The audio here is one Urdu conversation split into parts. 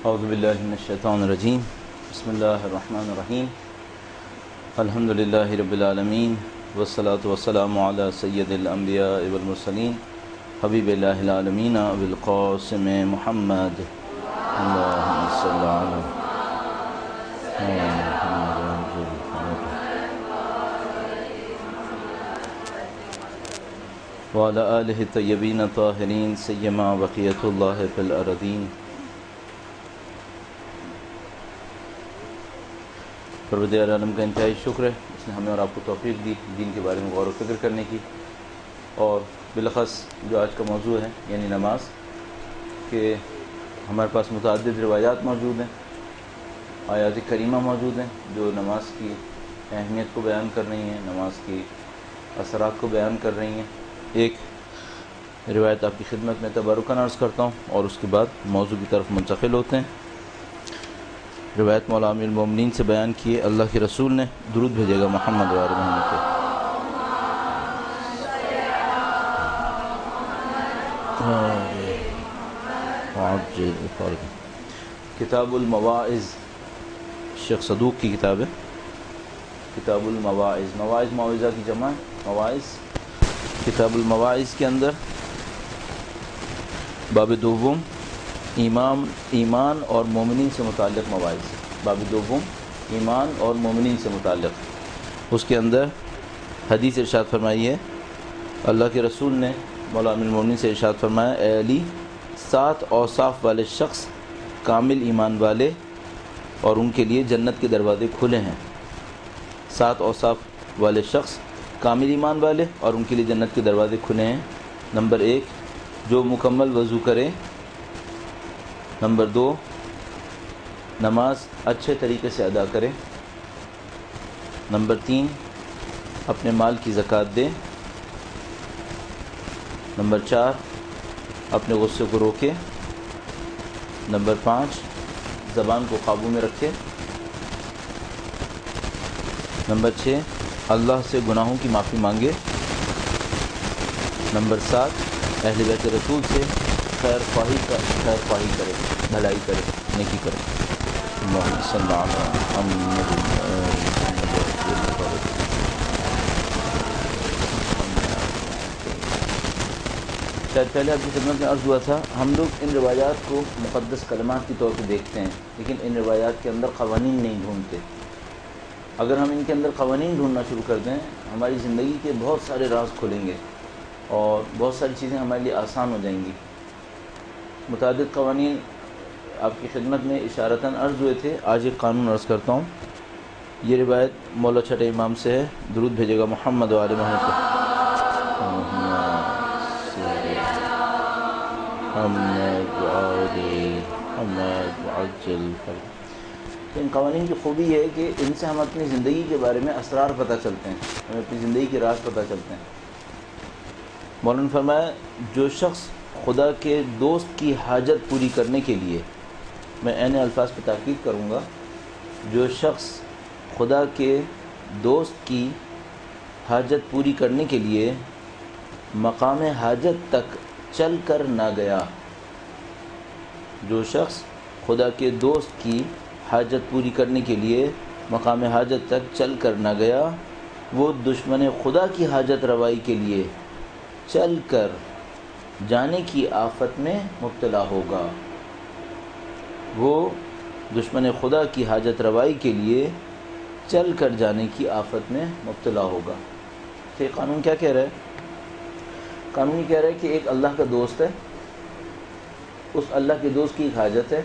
اعوذ باللہ من الشیطان الرجیم بسم اللہ الرحمن الرحیم الحمدللہ رب العالمین والصلاة والسلام علی سید الانبیاء والمرسلین حبیب اللہ العالمین ابوالقاسم محمد اللہم صلی علی وعلی آلہ الطیبین الطاہرین سیما بقیۃ اللہ فی الارضین۔ پروردگار عالم کا انتہائی شکر ہے، اس نے ہمیں اور آپ کو توفیق دی دین کے بارے میں غور و فکر کرنے کی، اور بالاخص جو آج کا موضوع ہے یعنی نماز، کہ ہمارے پاس متعدد روایات موجود ہیں، آیات کریمہ موجود ہیں جو نماز کی اہمیت کو بیان کر رہی ہیں، نماز کی اثرات کو بیان کر رہی ہیں۔ ایک روایت آپ کی خدمت میں تبرکاً عرض کرتا ہوں اور اس کے بعد موضوع کی طرف منتقل ہوتے ہیں۔ روایت مولا امیر المومنین سے بیان کیے، اللہ کے رسول نے درود بھیجے گا محمد و آل محمد پہ۔ کتاب المواعظ شیخ صدوق کی کتاب ہے، کتاب المواعظ، مواعظ معاوضہ کی جمع مواعظ۔ کتاب المواعظ کے اندر باب دوم ایمان اور مومنین سے متعلق مواعظ، باب دوم ایمان اور مومنین سے متعلق، اس کے اندر حدیث ارشاد فرمائی ہے، اللہ کے رسول نے مولا امیر المومنین سے ارشاد فرمایا، اے علی، 7 اوصاف والے شخص کامل ایمان والے اور ان کے لیے جنت کے دروازے کھلے ہیں۔ 7 اوصاف والے شخص کامل ایمان والے اور ان کے لیے جنت کے دروازے کھلے ہیں۔ نمبر 1، جو مکمل وضو کرے۔ نمبر 2، نماز اچھے طریقے سے ادا کرے۔ نمبر 3، اپنے مال کی زکوٰۃ دے۔ نمبر 4، اپنے غصے کو روکے۔ نمبر 5، زبان کو قابو میں رکھے۔ نمبر 6، اللہ سے گناہوں کی معافی مانگے۔ نمبر 7، اہل بیت رسول سے خیر خواہی کرے، بھلائی کرے، نیکی کرے۔ اللہم صلی علی محمد۔ شاید پہلے آپ کی خدمت میں عرض ہوا تھا، ہم لوگ ان روایات کو مقدس کلمات کی طور پہ دیکھتے ہیں، لیکن ان روایات کے اندر قوانین نہیں ڈھونڈتے۔ اگر ہم ان کے اندر قوانین ڈھونڈنا شروع کر دیں، ہماری زندگی کے بہت سارے راز کھلیں گے اور بہت ساری چیزیں ہمارے لیے آسان ہو جائیں گی۔ متعدد قوانین آپ کی خدمت میں اشارتاً عرض ہوئے تھے، آج ایک قانون عرض کرتا ہوں۔ یہ روایت مولا چھٹے امام سے ہے، درود بھیجے گا محمد و آل محمد پہ۔ تو ان قوانین کی خوبی ہے کہ ان سے ہم اپنی زندگی کے بارے میں اسرار پتہ چلتے ہیں، ہمیں اپنی زندگی کے راز پتہ چلتے ہیں۔ مولانا نے فرمایا، جو شخص خدا کے دوست کی حاجت پوری کرنے کے لیے، میں عین الفاظ پہ تاکید کروں گا، جو شخص خدا کے دوست کی حاجت پوری کرنے کے لیے مقام حاجت تک چل کر نہ گیا، جو شخص خدا کے دوست کی حاجت پوری کرنے کے لیے مقام حاجت تک چل کر نہ گیا، وہ دشمن خدا کی حاجت روائی کے لیے چل کر جانے کی آفت میں مبتلا ہوگا۔ وہ دشمن خدا کی حاجت روائی کے لیے چل کر جانے کی آفت میں مبتلا ہوگا۔ تو یہ قانون کیا کہہ رہا ہے؟ قانون یہ کہہ رہا ہے کہ ایک اللہ کا دوست ہے، اس اللہ کے دوست کی ایک حاجت ہے،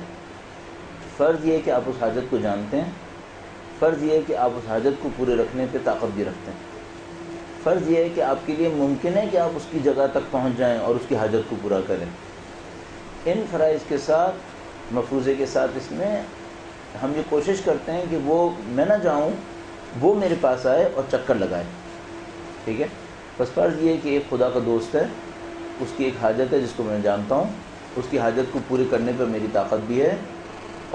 فرض یہ ہے کہ آپ اس حاجت کو جانتے ہیں، فرض یہ ہے کہ آپ اس حاجت کو پورے رکھنے پہ طاقت بھی رکھتے ہیں، فرض یہ ہے کہ آپ کے لیے ممکن ہے کہ آپ اس کی جگہ تک پہنچ جائیں اور اس کی حاجت کو پورا کریں۔ ان فرائض کے ساتھ، مفروضے کے ساتھ، اس میں ہم یہ کوشش کرتے ہیں کہ وہ میں نہ جاؤں، وہ میرے پاس آئے اور چکر لگائے، ٹھیک ہے؟ بس فرض یہ ہے کہ ایک خدا کا دوست ہے، اس کی ایک حاجت ہے جس کو میں جانتا ہوں، اس کی حاجت کو پورے کرنے پر میری طاقت بھی ہے،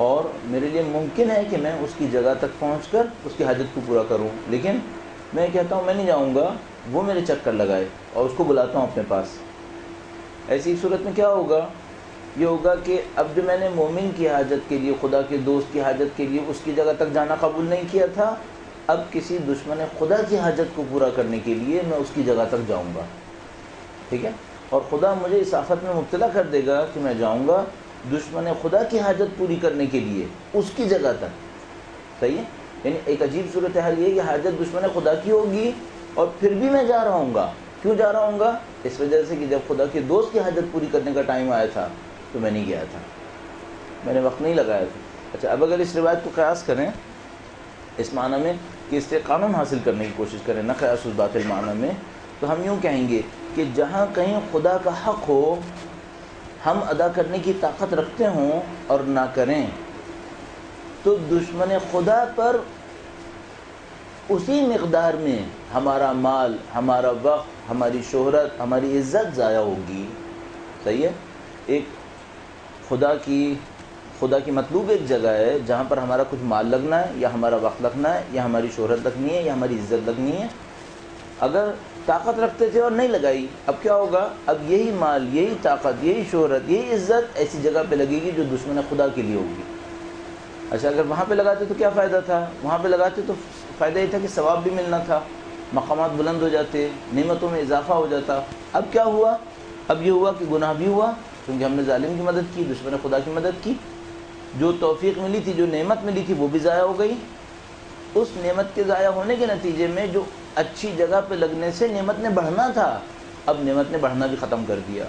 اور میرے لیے ممکن ہے کہ میں اس کی جگہ تک پہنچ کر اس کی حاجت کو پورا کروں، لیکن میں کہتا ہوں میں نہیں جاؤں گا، وہ میرے چکر لگائے، اور اس کو بلاتا ہوں اپنے پاس۔ ایسی صورت میں کیا ہوگا یہ ہوگا کہ اب جو میں نے مومن کی حاجت کے لیے، خدا کے دوست کی حاجت کے لیے اس کی جگہ تک جانا قبول نہیں کیا تھا، اب کسی دشمن خدا کی حاجت کو پورا کرنے کے لیے میں اس کی جگہ تک جاؤں گا، ٹھیک ہے؟ اور خدا مجھے اس آفت میں مبتلا کر دے گا کہ میں جاؤں گا دشمن خدا کی حاجت پوری کرنے کے لیے اس کی جگہ تک، صحیح ہے؟ یعنی ایک عجیب صورتحال یہ کہ حاجت دشمن خدا کی ہوگی اور پھر بھی میں جا رہا ہوں گا. کیوں جا رہا ہوں گا؟ اس وجہ سے کہ جب خدا کے دوست کی حاجت پوری کرنے کا ٹائم آیا تھا تو میں نہیں گیا تھا، میں نے وقت نہیں لگایا تھا. اچھا، اب اگر اس روایت کو قیاس کریں اس معنی میں کہ اس سے قانون حاصل کرنے کی کوشش کریں، نہ قیاس اس باطل معنی میں، تو ہم یوں کہیں گے کہ جہاں کہیں خدا کا حق ہو ہم ادا کرنے کی طاقت رکھتے ہوں اور نہ کریں تو دشمن خدا پر اسی مقدار میں ہمارا مال، ہمارا وقت، ہماری شہرت، ہماری عزت ضائع ہوگی. صحیح ہے؟ ایک خدا کی مطلوب ایک جگہ ہے جہاں پر ہمارا کچھ مال لگنا ہے یا ہمارا وقت لگنا ہے یا ہماری شہرت لگنی ہے یا ہماری عزت لگنی ہے. اگر طاقت رکھتے تھے اور نہیں لگائی، اب کیا ہوگا؟ اب یہی مال، یہی طاقت، یہی شہرت، یہی عزت ایسی جگہ پہ لگے گی جو دشمن خدا کے لیے ہوگی. اچھا، اگر وہاں پہ لگاتے تو کیا فائدہ تھا؟ وہاں پہ لگاتے تو فائدہ یہ تھا کہ ثواب بھی ملنا تھا، مقامات بلند ہو جاتے، نعمتوں میں اضافہ ہو جاتا. اب کیا ہوا؟ اب یہ ہوا کہ گناہ بھی ہوا کیونکہ ہم نے ظالم کی مدد کی، دشمن خدا کی مدد کی. جو توفیق ملی تھی، جو نعمت ملی تھی، وہ بھی ضائع ہو گئی. اس نعمت کے ضائع ہونے کے نتیجے میں جو اچھی جگہ پہ لگنے سے نعمت نے بڑھنا تھا، اب نعمت نے بڑھنا بھی ختم کر دیا.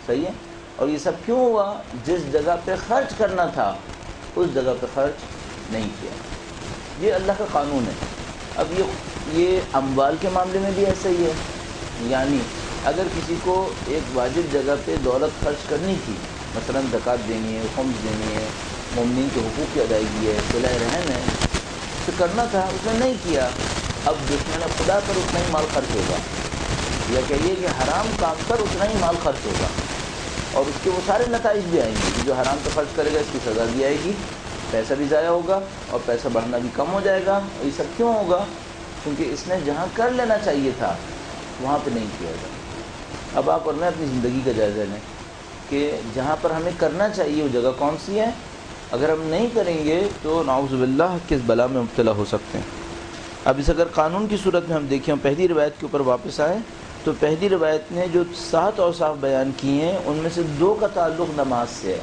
صحیح ہے؟ اور یہ سب کیوں ہوا؟ جس جگہ پہ خرچ کرنا تھا اس جگہ پہ خرچ نہیں کیا. یہ اللہ کا قانون ہے. اب یہ اموال کے معاملے میں بھی ایسا ہی ہے. یعنی اگر کسی کو ایک واجب جگہ پہ دولت خرچ کرنی تھی، مثلا زکوٰۃ دینی ہے، خمس دینی ہے، مومنین کے حقوق کی ادائیگی ہے، صلہ رحم ہے، تو کرنا تھا، اس نے نہیں کیا. اب دشمن خدا پر اتنا ہی مال خرچ ہوگا، یا کہیے کہ حرام کام پر اتنا ہی مال خرچ ہوگا، اور اس کے وہ سارے نتائج بھی آئیں گے. جو حرام پر خرچ کرے گا اس کی سزا بھی آئے گی، پیسہ بھی ضائع ہوگا اور پیسہ بڑھنا بھی کم ہو جائے گا. اور یہ سب کیوں ہوگا؟ کیونکہ اس نے جہاں کر لینا چاہیے تھا وہاں پہ نہیں کیا گیا. اب آپ اور میں اپنی زندگی کا جائزہ لیں کہ جہاں پر ہمیں کرنا چاہیے وہ جگہ کون سی ہے. اگر ہم نہیں کریں گے تو نعوذ باللہ کس بلا میں مبتلا ہو سکتے ہیں. اب اس اگر قانون کی صورت میں ہم دیکھیں، پہلی روایت کے اوپر واپس آئیں تو پہلی روایت نے جو 7 اوصاف بیان کیے ہیں ان میں سے 2 کا تعلق نماز سے ہے.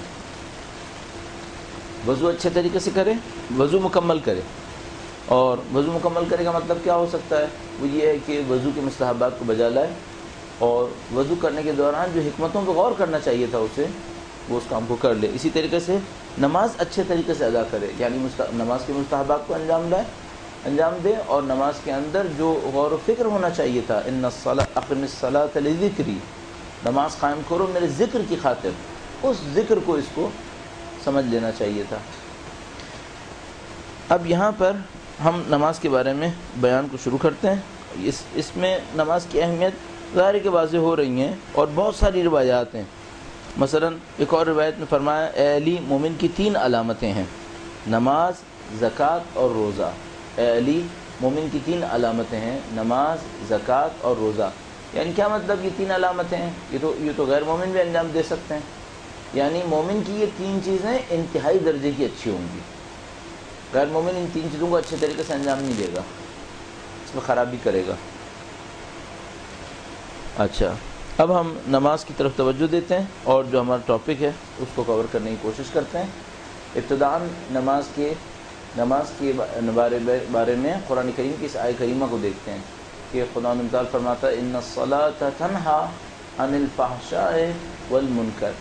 وضو اچھے طریقے سے کرے، وضو مکمل کرے. اور وضو مکمل کرے کا مطلب کیا ہو سکتا ہے؟ وہ یہ ہے کہ وضو کے مستحبات کو بجا لائے اور وضو کرنے کے دوران جو حکمتوں پہ غور کرنا چاہیے تھا اسے، وہ اس کام کو کر لے. اسی طریقے سے نماز اچھے طریقے سے ادا کرے، یعنی نماز کے مستحبات کو انجام دے، اور نماز کے اندر جو غور و فکر ہونا چاہیے تھا، ان اقم الصلاۃ لذکری، نماز قائم کرو میرے ذکر کی خاطر، اس ذکر کو اس کو سمجھ لینا چاہیے تھا. اب یہاں پر ہم نماز کے بارے میں بیان کو شروع کرتے ہیں. اس میں نماز کی اہمیت ظاہر کے واضح ہو رہی ہیں اور بہت ساری روایات ہیں. مثلا ایک اور روایت میں فرمایا، اے علی مومن کی 3 علامتیں ہیں، نماز، زکوٰۃ اور روزہ. اے علی مومن کی 3 علامتیں ہیں، نماز، زکوٰۃ اور روزہ. یعنی کیا مطلب یہ 3 علامتیں ہیں؟ یہ تو غیر مومن بھی انجام دے سکتے ہیں. یعنی مومن کی یہ 3 چیزیں انتہائی درجے کی اچھی ہوں گی. غیر مومن ان 3 چیزوں کو اچھے طریقے سے انجام نہیں دے گا، اس میں خرابی کرے گا. اچھا، اب ہم نماز کی طرف توجہ دیتے ہیں اور جو ہمارا ٹاپک ہے اس کو کور کرنے کی کوشش کرتے ہیں. ابتداءً نماز کے بارے میں قرآن کریم کی اس آیت کریمہ کو دیکھتے ہیں کہ خدا تعالیٰ فرماتا ہے، ان الصلاۃ تنہیٰ عن الفحشاء والمنکر.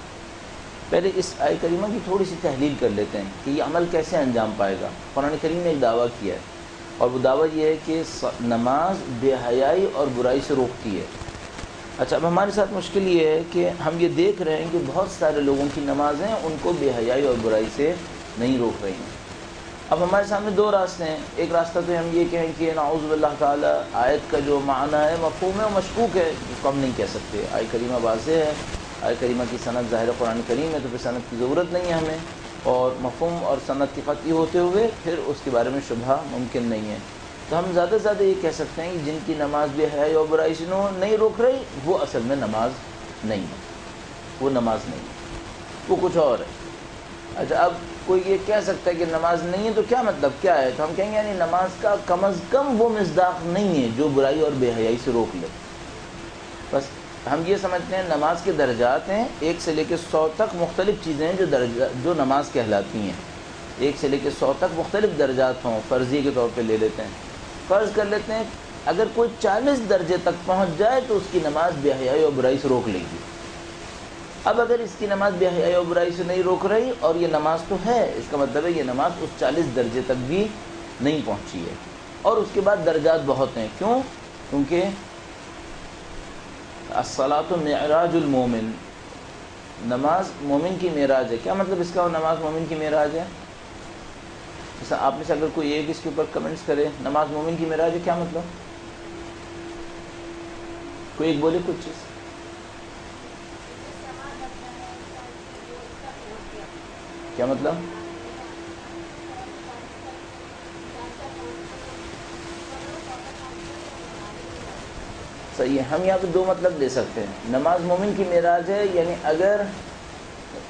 پہلے اس آیت کریمہ کی تھوڑی سی تحلیل کر لیتے ہیں کہ یہ عمل کیسے انجام پائے گا. قرآن کریم نے ایک دعویٰ کیا ہے اور وہ دعویٰ یہ ہے کہ نماز بے حیائی اور برائی سے روکتی ہے. اچھا، اب ہمارے ساتھ مشکل یہ ہے کہ ہم یہ دیکھ رہے ہیں کہ بہت سارے لوگوں کی نمازیں ان کو بے حیائی اور برائی سے نہیں روک رہی ہیں. اب ہمارے سامنے 2 راستے ہیں. ایک راستہ تو ہم یہ کہیں کہ نعوذ باللہ تعالیٰ آیت کا جو معنی ہے مفہوم ہے و مشکوک ہے، اس کو ہم نہیں کہہ سکتے. آیت کریمہ واضح ہے، آیت کریمہ کی سند ظاہر قرآن کریم ہے، تو پھر سند کی ضرورت نہیں ہے ہمیں، اور مفہوم اور سند کی قطعی ہوتے ہوئے پھر اس کے بارے میں شبہ ممکن نہیں ہے. تو ہم زیادہ سے زیادہ یہ کہہ سکتے ہیں کہ جن کی نماز بے حیائی اور برائی سے نہیں روک رہی، وہ اصل میں نماز نہیں ہے، وہ نماز نہیں ہے. وہ کچھ اور ہے۔ اچھا اب کوئی یہ کہہ سکتا ہے کہ نماز نہیں ہے تو کیا مطلب کیا ہے؟ تو ہم کہیں گے یعنی نماز کا کم از کم وہ مصداق نہیں ہے جو برائی اور بے حیائی سے روک لے۔ بس ہم یہ سمجھتے ہیں نماز کے درجات ہیں، 1 سے لے کے 100 تک مختلف چیزیں ہیں جو نماز کہلاتی ہیں۔ 1 سے لے کے 100 تک مختلف درجات ہوں، فرضیے کے طور پہ لے لیتے ہیں۔ فرض کر لیتے ہیں اگر کوئی 40 درجے تک پہنچ جائے تو اس کی نماز بے حیائی اور برائی سے روک لے گی۔ اب اگر اس کی نماز بے حیائی اور برائی سے نہیں روک رہی اور یہ نماز تو ہے، اس کا مطلب ہے یہ نماز اس 40 درجے تک بھی نہیں پہنچی ہے۔ اور اس کے بعد درجات بہت ہیں، کیوں؟ کیونکہ الصلاۃ معراج المومن، نماز مومن کی معراج ہے۔ کیا مطلب اس کا نماز مومن کی معراج ہے؟ جیسا آپ میں سے اگر کوئی ایک اس کے اوپر کمنٹس کرے نماز مومن کی معراج ہے، کیا مطلب؟ کوئی ایک بولے کچھ چیز۔ کیا مطلب؟ صحیح ہے، ہم یہاں پہ 2 مطلب دے سکتے ہیں۔ نماز مومن کی معراج ہے یعنی اگر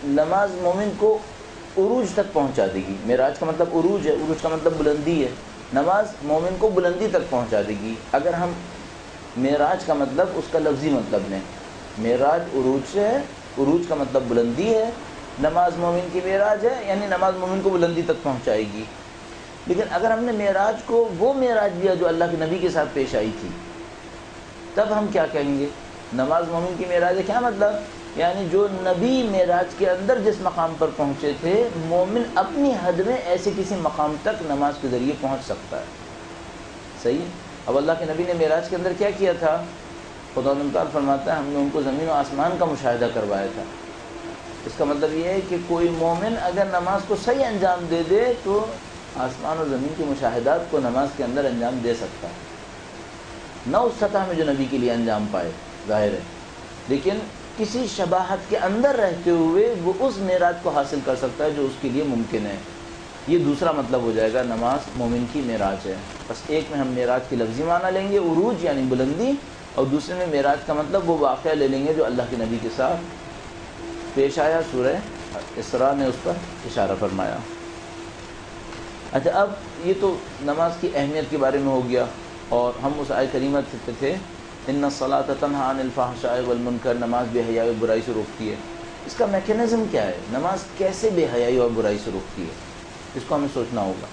نماز مومن کو عروج تک پہنچا دے گی۔ معراج کا مطلب عروج ہے، عروج کا مطلب بلندی ہے۔ نماز مومن کو بلندی تک پہنچا دے گی۔ اگر ہم معراج کا مطلب اس کا لفظی مطلب لیں، معراج عروج سے ہے، عروج کا مطلب بلندی ہے، نماز مومن کی معراج ہے یعنی نماز مومن کو بلندی تک پہنچائے گی۔ لیکن اگر ہم نے معراج کو وہ معراج لیا جو اللہ کے نبی کے ساتھ پیش آئی تھی، تب ہم کیا کہیں گے؟ نماز مومن کی معراج ہے، کیا مطلب؟ یعنی جو نبی معراج کے اندر جس مقام پر پہنچے تھے، مومن اپنی حد میں ایسے کسی مقام تک نماز کے ذریعے پہنچ سکتا ہے۔ صحیح؟ اب اللہ کے نبی نے معراج کے اندر کیا کیا تھا؟ خدا تعالیٰ فرماتا ہے ہم نے ان کو زمین و آسمان کا مشاہدہ کروایا تھا۔ اس کا مطلب یہ ہے کہ کوئی مومن اگر نماز کو صحیح انجام دے دے تو آسمان اور زمین کے مشاہدات کو نماز کے اندر انجام دے سکتا ہے، نہ اس سطح میں جو نبی کے لیے انجام پائے، ظاہر ہے، لیکن کسی شباہت کے اندر رہتے ہوئے وہ اس معراج کو حاصل کر سکتا ہے جو اس کے لیے ممکن ہے۔ یہ دوسرا مطلب ہو جائے گا نماز مومن کی معراج ہے۔ بس ایک میں ہم معراج کی لفظی معنی لیں گے عروج یعنی بلندی، اور دوسرے میں معراج کا مطلب وہ واقعہ لے لیں گے جو اللہ کے نبی کے ساتھ پیش آیا۔ سورہ اسراء نے اس پر اشارہ فرمایا۔ اچھا اب یہ تو نماز کی اہمیت کے بارے میں ہو گیا، اور ہم اس آیت کریمہ پہ تھے ان الصلاۃ تنہی عن الفحشاء والمنکر، نماز بے حیائی اور برائی سے روکتی ہے۔ اس کا میکینزم کیا ہے؟ نماز کیسے بے حیائی اور برائی سے روکتی ہے؟ اس کو ہمیں سوچنا ہوگا۔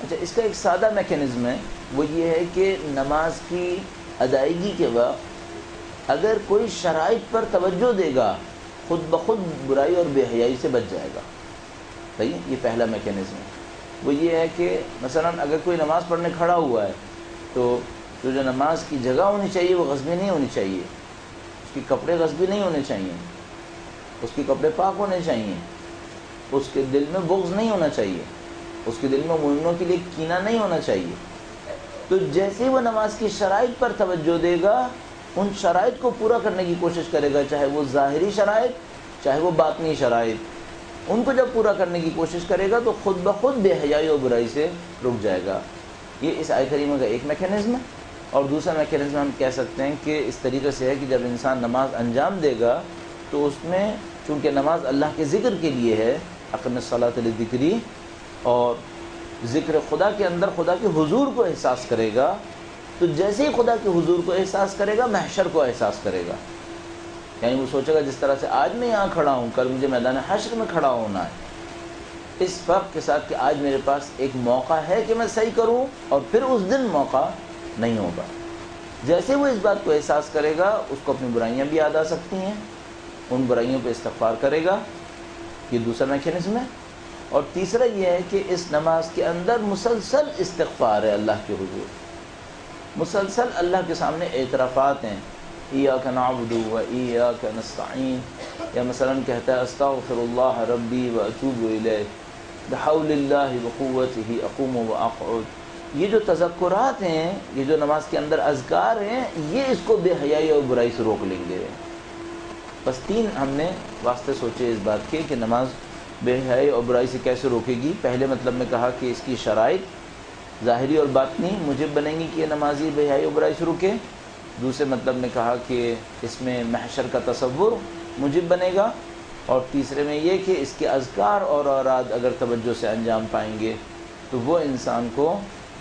اچھا اس کا ایک سادہ میکینزم ہے، وہ یہ ہے کہ نماز کی ادائیگی کے وقت اگر کوئی شرائط پر توجہ دے گا خود بخود برائی اور بے حیائی سے بچ جائے گا۔ صحیح؟ یہ پہلا میکینزم ہے۔ وہ یہ ہے کہ مثلا اگر کوئی نماز پڑھنے کھڑا ہوا ہے تو جو نماز کی جگہ ہونی چاہیے وہ غصبی نہیں ہونی چاہیے، اس کے کپڑے غصبی نہیں ہونے چاہیے، اس کے کپڑے پاک ہونے چاہیے، اس کے دل میں بغض نہیں ہونا چاہیے، اس کے دل میں مومنوں کے لیے کینہ نہیں ہونا چاہیے۔ تو جیسے وہ نماز کی شرائط پر توجہ دے گا، ان شرائط کو پورا کرنے کی کوشش کرے گا، چاہے وہ ظاہری شرائط چاہے وہ باطنی شرائط، ان کو جب پورا کرنے کی کوشش کرے گا تو خود بخود بے حیائی اور برائی سے رک جائے گا۔ یہ اس آیت کریمہ کا ایک میکینزم ہے۔ اور دوسرا میکینزم ہم کہہ سکتے ہیں کہ اس طریقے سے ہے کہ جب انسان نماز انجام دے گا تو اس میں چونکہ نماز اللہ کے ذکر کے لیے ہے، اقم الصلاۃ لذکری، اور ذکر خدا کے اندر خدا کے حضور کو احساس کرے گا، تو جیسے ہی خدا کے حضور کو احساس کرے گا محشر کو احساس کرے گا۔ یعنی وہ سوچے گا جس طرح سے آج میں یہاں کھڑا ہوں کل مجھے میدان حشر میں کھڑا ہونا ہے، اس فرق کے ساتھ کہ آج میرے پاس ایک موقع ہے کہ میں صحیح کروں اور پھر اس دن موقع نہیں ہوگا۔ جیسے وہ اس بات کو احساس کرے گا اس کو اپنی برائیاں بھی یاد آ سکتی ہیں، ان برائیوں پہ استغفار کرے گا۔ یہ دوسرا میکینزم ہے۔ اور تیسرا یہ ہے کہ اس نماز کے اندر مسلسل استغفار ہے اللہ کے حضور، مسلسل اللہ کے سامنے اعترافات ہیں، ایاک نعبد و ایاک نستعین، یا مثلا کہتا ہے استغفر اللہ ربی و اتوب الیہ بحول اللہ وقوتہ اقوم و اقعد۔ یہ جو تذکرات ہیں، یہ جو نماز کے اندر اذکار ہیں، یہ اس کو بے حیائی اور برائی سے روک لیں گے۔ بس 3 ہم نے واسطے سوچے اس بات کے کہ نماز بے حیائی اور برائی سے کیسے روکے گی۔ پہلے مطلب میں کہا کہ اس کی شرائط ظاہری اور باطنی موجب بنیں گی کہ نمازی بے حیائی اور برائی سے روکے۔ دوسرے مطلب میں کہا کہ اس میں محشر کا تصور موجب بنے گا۔ اور تیسرے میں یہ کہ اس کے اذکار اور اوراد اگر توجہ سے انجام پائیں گے تو وہ انسان کو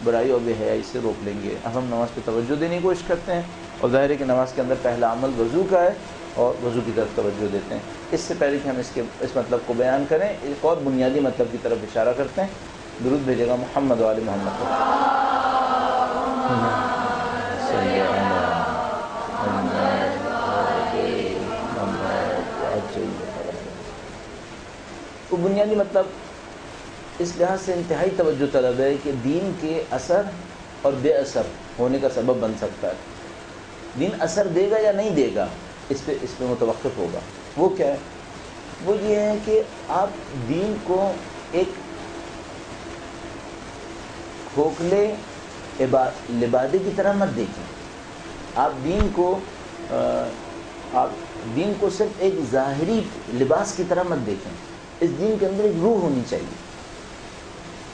برائی اور بے حیائی سے روک لیں گے۔ اب ہم نماز پہ توجہ دینے کی کوشش کرتے ہیں، اور ظاہر ہے کہ نماز کے اندر پہلا عمل وضو کا ہے، اور وضو کی طرف توجہ دیتے ہیں۔ اس سے پہلے کہ ہم اس مطلب کو بیان کریں، ایک اور بنیادی مطلب کی طرف اشارہ کرتے ہیں۔ درود بھیجے گا محمد و آل محمد کو۔ تو بنیادی مطلب اس لحاظ سے انتہائی توجہ طلب ہے کہ دین کے اثر اور بے اثر ہونے کا سبب بن سکتا ہے۔ دین اثر دے گا یا نہیں دے گا، اس پہ متوقف ہوگا۔ وہ کیا ہے؟ وہ یہ ہے کہ آپ دین کو ایک کھوکھلے لبادے کی طرح مت دیکھیں۔ آپ دین کو صرف ایک ظاہری لباس کی طرح مت دیکھیں۔ اس دین کے اندر ایک روح ہونی چاہیے۔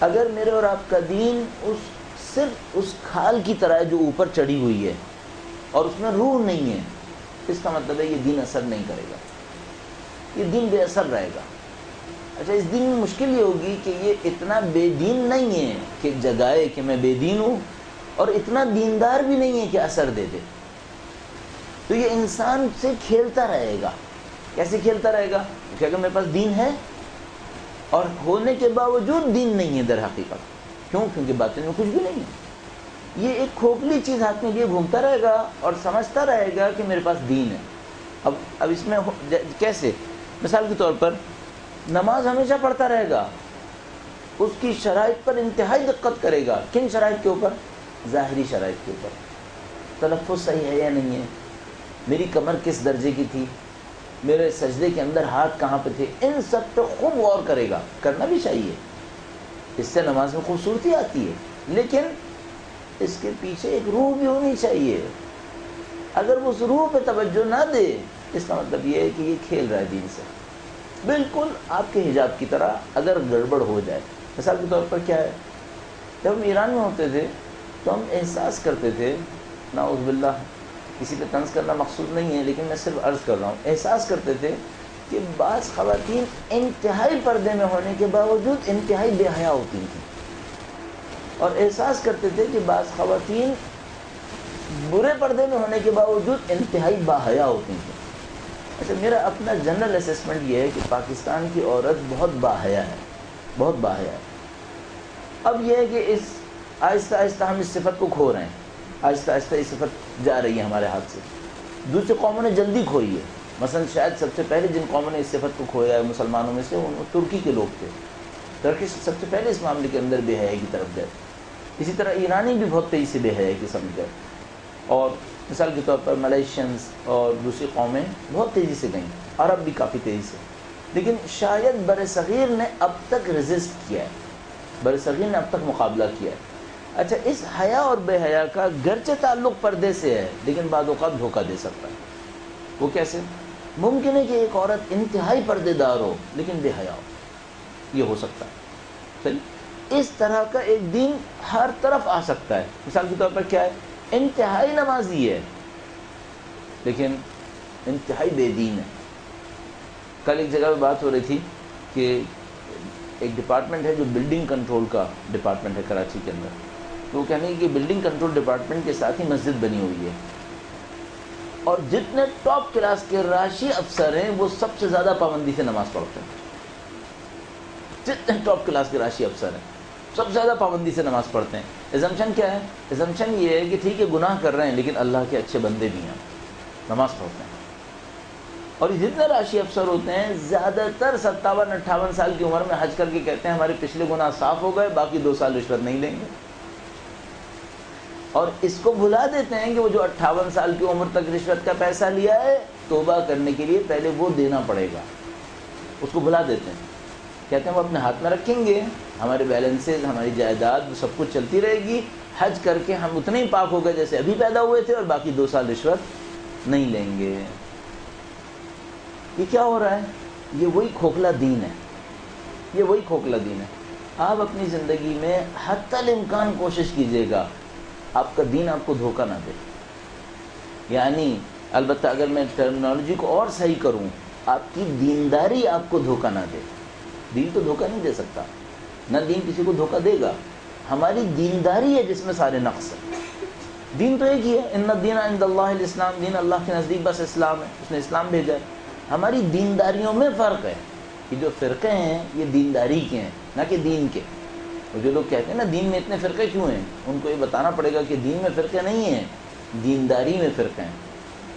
اگر میرے اور آپ کا دین صرف اس کھال کی طرح ہے جو اوپر چڑھی ہوئی ہے اور اس میں روح نہیں ہے، اس کا مطلب ہے یہ دین اثر نہیں کرے گا، یہ دین بے اثر رہے گا۔ اچھا، اس دین میں مشکل یہ ہوگی کہ یہ اتنا بے دین نہیں ہے کہ جگائے کہ میں بے دین ہوں، اور اتنا دیندار بھی نہیں ہے کہ اثر دے دے۔ تو یہ انسان سے کھیلتا رہے گا۔ کیسے کھیلتا رہے گا؟ کہ اگر میرے پاس دین ہے اور ہونے کے باوجود دین نہیں ہے در حقیقت، کیونکہ باطن میں کچھ بھی نہیں ہے، یہ ایک کھوکھلی چیز ہاتھ میں لیے گھومتا رہے گا اور سمجھتا رہے گا کہ میرے پاس دین ہے۔ اب اس میں کیسے؟ مثال کے طور پر نماز ہمیشہ پڑھتا رہے گا، اس کی شرائط پر انتہائی دقت کرے گا۔ کن شرائط کے اوپر؟ ظاہری شرائط کے اوپر۔ تلفظ صحیح ہے یا نہیں ہے، میری کمر کس درجے کی تھی، میرے سجدے کے اندر ہاتھ کہاں پہ تھے، ان سب پہ خوب غور کرے گا۔ کرنا بھی چاہیے، اس سے نماز میں خوبصورتی آتی ہے، لیکن اس کے پیچھے ایک روح بھی ہونی چاہیے۔ اگر وہ اس روح پہ توجہ نہ دے، اس کا مطلب یہ ہے کہ یہ کھیل رہا ہے دین سے، بالکل آپ کے حجاب کی طرح۔ اگر گڑبڑ ہو جائے، مثال کے طور پر کیا ہے، جب ہم ایران میں ہوتے تھے تو ہم احساس کرتے تھے، نعوذ باللہ کسی پہ طنز کرنا مقصود نہیں ہے، لیکن میں صرف عرض کر رہا ہوں، احساس کرتے تھے کہ بعض خواتین انتہائی پردے میں ہونے کے باوجود انتہائی بے حیا ہوتی تھیں، اور احساس کرتے تھے کہ بعض خواتین برے پردے میں ہونے کے باوجود انتہائی باحیا ہوتی تھیں۔ اچھا، میرا اپنا جنرل اسسمنٹ یہ ہے کہ پاکستان کی عورت بہت باحیا ہے، بہت باحیا ہے۔ اب یہ ہے کہ آہستہ آہستہ ہم اس صفت کو کھو رہے ہیں، آہستہ آہستہ یہ صفت جا رہی ہے ہمارے ہاتھ سے۔ دوسری قوموں نے جلدی کھوئی ہے، مثلا شاید سب سے پہلے جن قوموں نے اس صفت کو کھویا ہے مسلمانوں میں سے، وہ ترکی کے لوگ تھے۔ ترکی سب سے پہلے اس معاملے کے اندر بے حیائی کی طرف گئے۔ اسی طرح ایرانی بھی بہت تیزی سے بے حیائی کی سمجھ گئے، اور مثال کے طور پر ملیشینز اور دوسری قومیں بہت تیزی سے گئیں، عرب بھی کافی تیزی سے۔ لیکن شاید برصغیر نے اب تک ریزسٹ کیا ہے، برصغیر نے اب تک مقابلہ کیا ہے۔ اچھا، اس حیا اور بے حیا کا گرچہ تعلق پردے سے ہے، لیکن بعض اوقات دھوکہ دے سکتا ہے۔ وہ کیسے؟ ممکن ہے کہ ایک عورت انتہائی پردے دار ہو لیکن بے حیا ہو، یہ ہو سکتا ہے۔ اس طرح کا ایک دین ہر طرف آ سکتا ہے۔ مثال کے طور پر کیا ہے، انتہائی نمازی ہے لیکن انتہائی بے دین ہے۔ کل ایک جگہ پہ بات ہو رہی تھی کہ ایک ڈپارٹمنٹ ہے جو بلڈنگ کنٹرول کا ڈپارٹمنٹ ہے کراچی کے اندر، تو وہ کہنے کہ بلڈنگ کنٹرول ڈپارٹمنٹ کے ساتھ ہی مسجد بنی ہوئی ہے، اور جتنے ٹاپ کلاس کے راشی افسر ہیں وہ سب سے زیادہ پابندی سے نماز پڑھتے ہیں۔ جتنے ٹاپ کلاس کے راشی افسر ہیں سب سے زیادہ پابندی سے نماز پڑھتے ہیں۔ ایزمپشن کیا ہے؟ ایزمپشن یہ ہے کہ ٹھیک ہے گناہ کر رہے ہیں لیکن اللہ کے اچھے بندے بھی ہیں، نماز پڑھتے ہیں۔ اور جتنے راشی افسر ہوتے ہیں زیادہ تر 57-58 سال کی عمر میں حج کر کے کہتے ہیں ہمارے پچھلے گناہ صاف ہو گئے، باقی 2 سال رشوت نہیں لیں گے۔ اور اس کو بھلا دیتے ہیں کہ وہ جو 58 سال کی عمر تک رشوت کا پیسہ لیا ہے، توبہ کرنے کے لیے پہلے وہ دینا پڑے گا، اس کو بھلا دیتے ہیں۔ کہتے ہیں وہ اپنے ہاتھ میں رکھیں گے، ہمارے بیلنسز، ہماری جائیداد سب کچھ چلتی رہے گی، حج کر کے ہم اتنے ہی پاک ہو گئے جیسے ابھی پیدا ہوئے تھے، اور باقی 2 سال رشوت نہیں لیں گے۔ یہ کیا ہو رہا ہے؟ یہ وہی کھوکھلا دین ہے، یہ وہی کھوکھلا دین ہے۔ آپ اپنی زندگی میں حتی الامکان کوشش کیجیے گا آپ کا دین آپ کو دھوکہ نہ دے۔ یعنی البتہ اگر میں ٹرمنالوجی کو اور صحیح کروں آپ کی دینداری آپ کو دھوکہ نہ دے. دین تو دھوکہ نہیں دے سکتا، نہ دین کسی کو دھوکہ دے گا. ہماری دینداری ہے جس میں سارے نقص ہیں. دین تو ایک ہی ہے، ان الدین عند اللہ الاسلام، دین اللہ کے نزدیک بس اسلام ہے، اس نے اسلام بھیجا ہے. ہماری دینداریوں میں فرق ہے. کہ جو فرقے ہیں یہ دینداری کے ہیں نہ کہ دین کے. اور جو لوگ کہتے ہیں نا دین میں اتنے فرقے کیوں ہیں، ان کو یہ بتانا پڑے گا کہ دین میں فرقے نہیں ہیں، دینداری میں فرقے ہیں.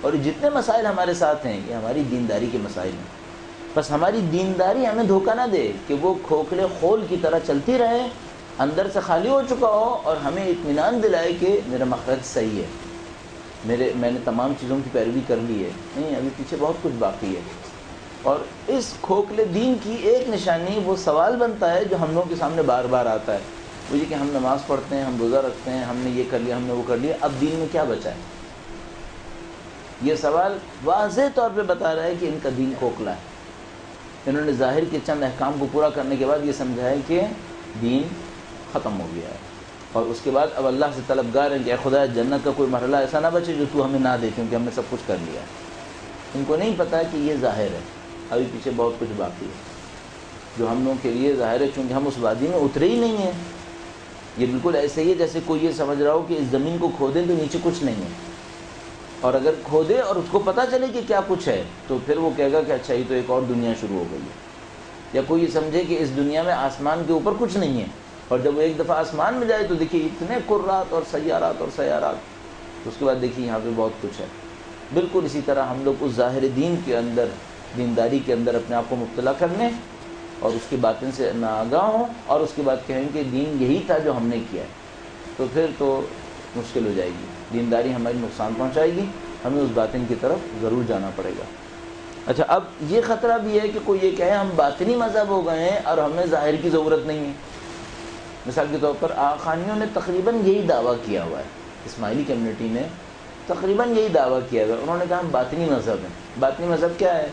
اور جتنے مسائل ہمارے ساتھ ہیں یہ ہماری دینداری کے مسائل ہیں. بس ہماری دینداری ہمیں دھوکہ نہ دے کہ وہ کھوکھلے خول کی طرح چلتی رہے، اندر سے خالی ہو چکا ہو، اور ہمیں اطمینان دلائے کہ میرا مخرج صحیح ہے، میں نے تمام چیزوں کی پیروی کر لی ہے. نہیں، ابھی پیچھے بہت کچھ باقی ہے. اور اس کھوکھلے دین کی ایک نشانی وہ سوال بنتا ہے جو ہم لوگوں کے سامنے بار بار آتا ہے، وہ یہ کہ ہم نماز پڑھتے ہیں، ہم روزہ رکھتے ہیں، ہم نے یہ کر لیا، ہم نے وہ کر لیا، اب دین میں کیا بچا ہے؟ یہ سوال واضح طور پہ بتا رہا ہے کہ ان کا دین کھوکھلا ہے. انہوں نے ظاہر کے چند احکام کو پورا کرنے کے بعد یہ سمجھا ہے کہ دین ختم ہو گیا ہے، اور اس کے بعد اب اللہ سے طلبگار ہیں کہ اے خدا جنت کا کوئی مرحلہ ایسا نہ بچے جو تو ہمیں نہ دے، کیونکہ ہم نے سب کچھ کر لیا ہے. ان کو نہیں پتا کہ یہ ظاہر ہے، ابھی پیچھے بہت کچھ باقی ہے جو ہم لوگوں کے لیے ظاہر ہے، چونکہ ہم اس وادی میں اترے ہی نہیں ہیں. یہ بالکل ایسے ہی ہے جیسے کوئی یہ سمجھ رہا ہو کہ اس زمین کو کھودیں تو نیچے کچھ نہیں ہے، اور اگر کھودے اور اس کو پتہ چلے کہ کیا کچھ ہے تو پھر وہ کہے گا کہ اچھا یہ تو ایک اور دنیا شروع ہو گئی ہے. یا کوئی یہ سمجھے کہ اس دنیا میں آسمان کے اوپر کچھ نہیں ہے، اور جب وہ ایک دفعہ آسمان میں جائے تو دیکھیے اتنے کرات اور سیارات اور سیارات، تو اس کے بعد دیکھیے یہاں پہ بہت کچھ ہے. بالکل اسی طرح ہم لوگ اس ظاہر دین کے اندر، دینداری کے اندر اپنے آپ کو مبتلا کر لیں اور اس کی باطن سے ناآگاہ ہوں، اور اس کے بعد کہیں کہ دین یہی تھا جو ہم نے کیا ہے، تو پھر تو مشکل ہو جائے گی. دینداری ہماری نقصان پہنچائے گی، ہمیں اس باطن کی طرف ضرور جانا پڑے گا. اچھا، اب یہ خطرہ بھی ہے کہ کوئی یہ کہے ہم باطنی مذہب ہو گئے ہیں اور ہمیں ظاہر کی ضرورت نہیں ہے. مثال کے طور پر آخانیوں نے تقریباً یہی دعویٰ کیا ہوا ہے، اسماعیلی کمیونٹی نے تقریباً یہی دعویٰ کیا ہوا ہے. انہوں نے کہا ہم باطنی مذہب ہیں. باطنی مذہب کیا ہے؟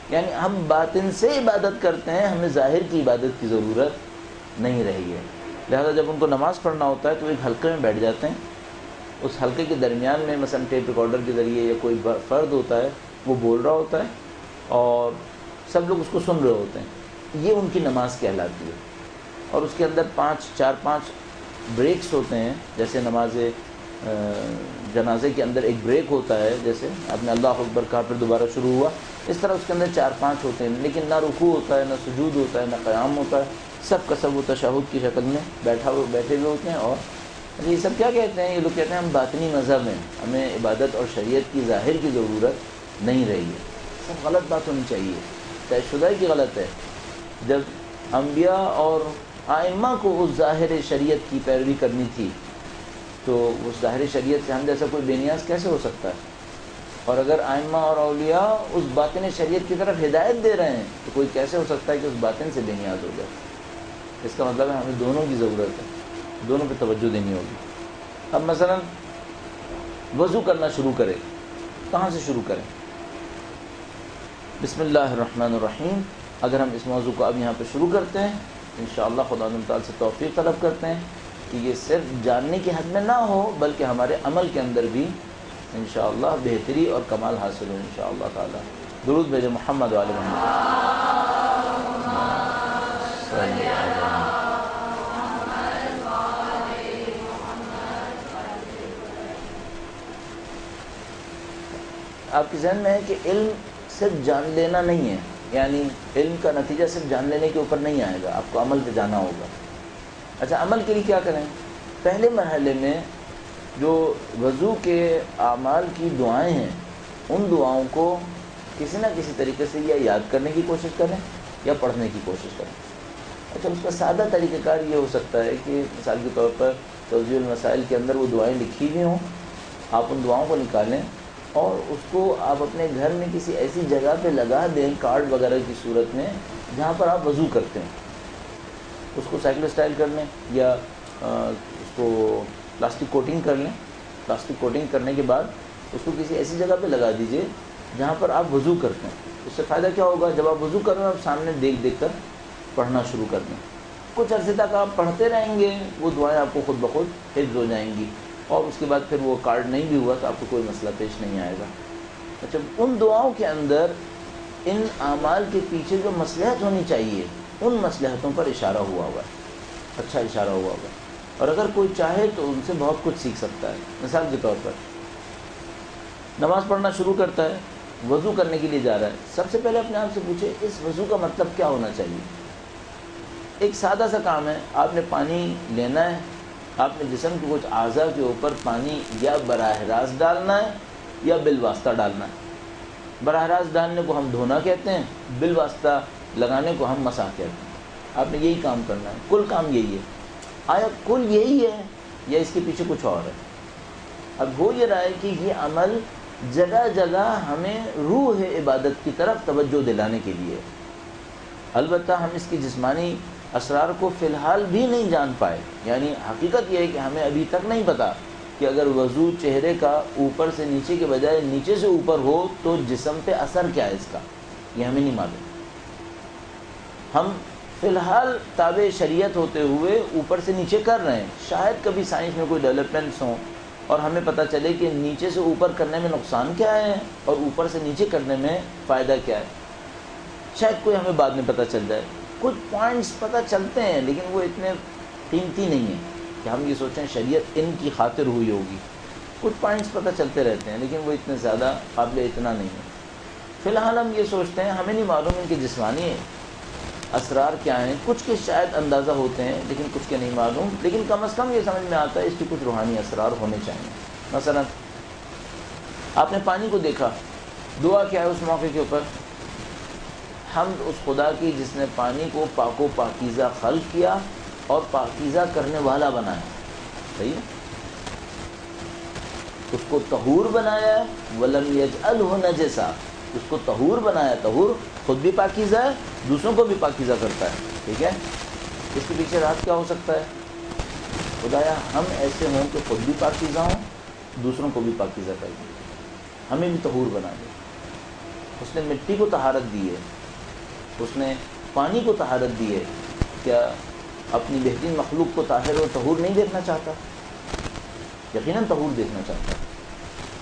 یعنی ہم باطن سے عبادت کرتے ہیں، ہمیں ظاہر کی عبادت کی ضرورت نہیں رہی ہے. لہذا جب ان کو نماز پڑھنا ہوتا ہے تو ایک حلقے میں بیٹھ جاتے ہیں، اس حلقے کے درمیان میں مثلا ٹیپ ریکارڈر کے ذریعے یا کوئی فرد ہوتا ہے وہ بول رہا ہوتا ہے اور سب لوگ اس کو سن رہے ہوتے ہیں. یہ ان کی نماز کہلاتی ہے. اور اس کے اندر 4-5 بریکس ہوتے ہیں، جیسے نماز جنازے کے اندر ایک بریک ہوتا ہے، جیسے آپ نے اللہ اکبر کہا پھر دوبارہ شروع ہوا، اس طرح اس کے اندر 4-5 ہوتے ہیں. لیکن نہ رکوع ہوتا ہے، نہ سجود ہوتا ہے، نہ قیام ہوتا ہے. سب کا سب وہ تشہد کی شکل میں بیٹھے ہوئے ہوتے ہیں. اور یہ سب کیا کہتے ہیں؟ یہ لوگ کہتے ہیں ہم باطنی مذہب ہیں، ہمیں عبادت اور شریعت کی ظاہر کی ضرورت نہیں رہی ہے. سب غلط بات ہونی چاہیے، طے شدہ کی غلط ہے. جب انبیاء اور ائمہ کو اس ظاہر شریعت کی پیروی کرنی تھی تو اس ظاہر شریعت سے ہم جیسا کوئی بے نیاز کیسے ہو سکتا ہے؟ اور اگر ائمہ اور اولیاء اس باطن شریعت کی طرف ہدایت دے رہے ہیں تو کوئی کیسے ہو سکتا ہے کہ اس باطن سے بے نیاز ہو جائے؟ اس کا مطلب ہے ہمیں دونوں کی ضرورت ہے، دونوں پہ توجہ دینی ہوگی. اب مثلا وضو کرنا شروع کرے، کہاں سے شروع کریں؟ بسم اللہ الرحمن الرحیم. اگر ہم اس موضوع کو اب یہاں پہ شروع کرتے ہیں انشاءاللہ خدا تعالیٰ سے توفیق طلب کرتے ہیں کہ یہ صرف جاننے کی حد میں نہ ہو بلکہ ہمارے عمل کے اندر بھی انشاءاللہ بہتری اور کمال حاصل ہو انشاءاللہ تعالیٰ. درود بھیجے محمد و آل محمد. آپ کے ذہن میں ہے کہ علم صرف جان لینا نہیں ہے، یعنی علم کا نتیجہ صرف جان لینے کے اوپر نہیں آئے گا، آپ کو عمل پہ جانا ہوگا. اچھا، عمل کے لیے کیا کریں؟ پہلے مرحلے میں جو وضو کے اعمال کی دعائیں ہیں ان دعاؤں کو کسی نہ کسی طریقے سے یا یاد کرنے کی کوشش کریں یا پڑھنے کی کوشش کریں. اچھا، اس کا سادہ طریقہ کار یہ ہو سکتا ہے کہ مثال کے طور پر توضیح المسائل کے اندر وہ دعائیں لکھی ہوئی ہوں، آپ ان دعاؤں کو نکالیں اور اس کو آپ اپنے گھر میں کسی ایسی جگہ پہ لگا دیں کارڈ وغیرہ کی صورت میں جہاں پر آپ وضو کرتے ہیں. اس کو سائیکل اسٹائل کر لیں یا اس کو پلاسٹک کوٹنگ کر لیں. پلاسٹک کوٹنگ کرنے کے بعد اس کو کسی ایسی جگہ پہ لگا دیجئے جہاں پر آپ وضو کرتے ہیں. اس سے فائدہ کیا ہوگا؟ جب آپ وضو کر رہے ہیں آپ سامنے دیکھ دیکھ کر پڑھنا شروع کر دیں. کچھ عرصے تک آپ پڑھتے رہیں گے، وہ دعائیں آپ کو خود بخود حفظ ہو جائیں گی، اور اس کے بعد پھر وہ کارڈ نہیں بھی ہوا تو آپ کو کوئی مسئلہ پیش نہیں آئے گا. اچھا، ان دعاؤں کے اندر ان اعمال کے پیچھے جو مصلحت ہونی چاہیے ان مصلحتوں پر اشارہ ہوا ہے، اچھا اشارہ ہوا ہے، اور اگر کوئی چاہے تو ان سے بہت کچھ سیکھ سکتا ہے۔ مثال کے طور پر نماز پڑھنا شروع کرتا ہے، وضو کرنے کے لیے جا رہا ہے، سب سے پہلے اپنے آپ سے پوچھے اس وضو کا مطلب کیا ہونا چاہیے۔ ایک سادہ سا کام ہے، آپ نے پانی لینا ہے، آپ نے جسم کے کچھ اعضاء کے اوپر پانی یا براہ راست ڈالنا ہے یا بالواسطہ ڈالنا ہے۔ براہ راست ڈالنے کو ہم دھونا کہتے ہیں، بالواسطہ لگانے کو ہم مسح کہتے ہیں۔ آپ نے یہی کام کرنا ہے، کل کام یہی ہے۔ آیا کل یہی ہے یا اس کے پیچھے کچھ اور ہے؟ اب ہو یہ رہا ہے کہ یہ عمل جگہ جگہ ہمیں روح عبادت کی طرف توجہ دلانے کے لیے، البتہ ہم اس کی جسمانی اسرار کو فی الحال بھی نہیں جان پائے۔ یعنی حقیقت یہ ہے کہ ہمیں ابھی تک نہیں پتہ کہ اگر وضو چہرے کا اوپر سے نیچے کے بجائے نیچے سے اوپر ہو تو جسم پہ اثر کیا ہے اس کا، یہ ہمیں نہیں معلوم۔ ہم فی الحال تابع شریعت ہوتے ہوئے اوپر سے نیچے کر رہے ہیں، شاید کبھی سائنس میں کوئی ڈیولپمنٹس ہوں اور ہمیں پتہ چلے کہ نیچے سے اوپر کرنے میں نقصان کیا ہے اور اوپر سے نیچے کرنے میں فائدہ کیا ہے، شاید کوئی ہمیں بعد میں پتہ چل جائے۔ کچھ پوائنٹس پتہ چلتے ہیں لیکن وہ اتنے قیمتی نہیں ہیں کہ ہم یہ سوچیں شریعت ان کی خاطر ہوئی ہوگی۔ کچھ پوائنٹس پتہ چلتے رہتے ہیں لیکن وہ اتنے زیادہ قابل اتنا نہیں ہے۔ فی الحال ہم یہ سوچتے ہیں ہمیں نہیں معلوم ان کے جسمانی اسرار کیا ہیں، کچھ کے شاید اندازہ ہوتے ہیں لیکن کچھ کے نہیں معلوم، لیکن کم از کم یہ سمجھ میں آتا ہے اس کے کچھ روحانی اسرار ہونے چاہیے۔ مثلا آپ نے پانی کو دیکھا، دعا کیا ہے اس موقع کے اوپر؟ حمد اس خدا کی جس نے پانی کو پاک و پاکیزہ خلق کیا اور پاکیزہ کرنے والا بنایا، صحیح ہے؟ اس کو طہور بنایا وَلَمْ يَجْعَلْهُ نَجِسًا، اس کو طہور بنایا، طہور خود بھی پاکیزہ ہے دوسروں کو بھی پاکیزہ کرتا ہے، ٹھیک ہے؟ اس کے پیچھے راز کیا ہو سکتا ہے؟ خدایا ہم ایسے ہوں کہ خود بھی پاکیزہ ہوں دوسروں کو بھی پاکیزہ کر دیں، ہمیں بھی طہور بنا دے۔ اس نے مٹی کو طہارت دی ہے، اس نے پانی کو طہارت دی ہے، کیا اپنی بہترین مخلوق کو طاہر و طہور نہیں دیکھنا چاہتا؟ یقیناً طہور دیکھنا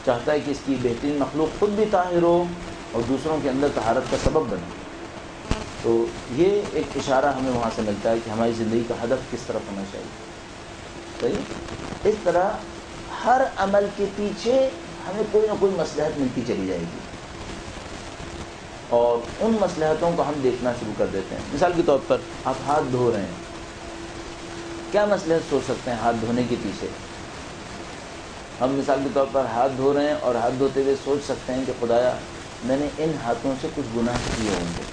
چاہتا ہے کہ اس کی بہترین مخلوق خود بھی طاہر ہو اور دوسروں کے اندر طہارت کا سبب بنے۔ تو یہ ایک اشارہ ہمیں وہاں سے ملتا ہے کہ ہماری زندگی کا ہدف کس طرف ہونا چاہیے، صحیح؟ اس طرح ہر عمل کے پیچھے ہمیں کوئی نہ کوئی مصلحت ملتی چلی جائے گی اور ان مصلحتوں کو ہم دیکھنا شروع کر دیتے ہیں۔ مثال کے طور پر آپ ہاتھ دھو رہے ہیں، کیا مصلحت سوچ سکتے ہیں ہاتھ دھونے کے پیچھے؟ ہم مثال کے طور پر ہاتھ دھو رہے ہیں اور ہاتھ دھوتے ہوئے سوچ سکتے ہیں کہ خدایا میں نے ان ہاتھوں سے کچھ گناہ کیے ہوں گے،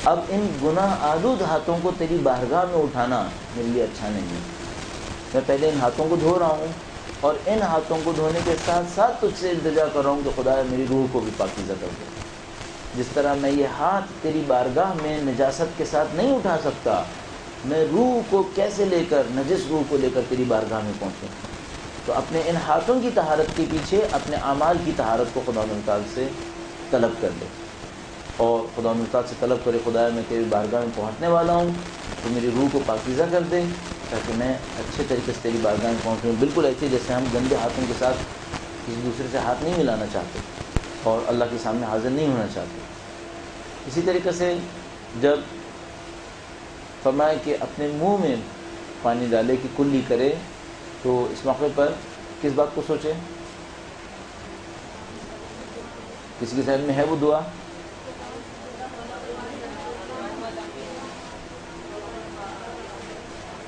اب ان گناہ آلود ہاتھوں کو تیری بارگاہ میں اٹھانا میرے لیے اچھا نہیں ہے، میں پہلے ان ہاتھوں کو دھو رہا ہوں اور ان ہاتھوں کو دھونے کے ساتھ ساتھ تجھ سے التجا کر رہا ہوں کہ خدایا میری روح کو بھی پاکیزہ کر دے۔ جس طرح میں یہ ہاتھ تیری بارگاہ میں نجاست کے ساتھ نہیں اٹھا سکتا، میں روح کو کیسے لے کر، نجس روح کو لے کر تیری بارگاہ میں پہنچوں؟ تو اپنے ان ہاتھوں کی طہارت کے پیچھے اپنے اعمال کی طہارت کو خدا تعالی سے طلب کر لے اور خدا تعالی سے طلب کرے خدایا میں تیری بارگاہ میں پہنچنے والا ہوں تو میری روح کو پاکیزہ کر دے تاکہ میں اچھے طریقے سے تیری بارگاہ میں پہنچوں، بالکل ایسے جیسے ہم گندے ہاتھوں کے ساتھ کسی دوسرے سے ہاتھ نہیں ملانا چاہتے اور اللہ کے سامنے حاضر نہیں ہونا چاہتے۔ اسی طریقے سے جب فرمائے کہ اپنے منہ میں پانی ڈالے کہ کلی کرے، تو اس موقع پر کس بات کو سوچے؟ کسی کے ذہن میں ہے وہ دعا؟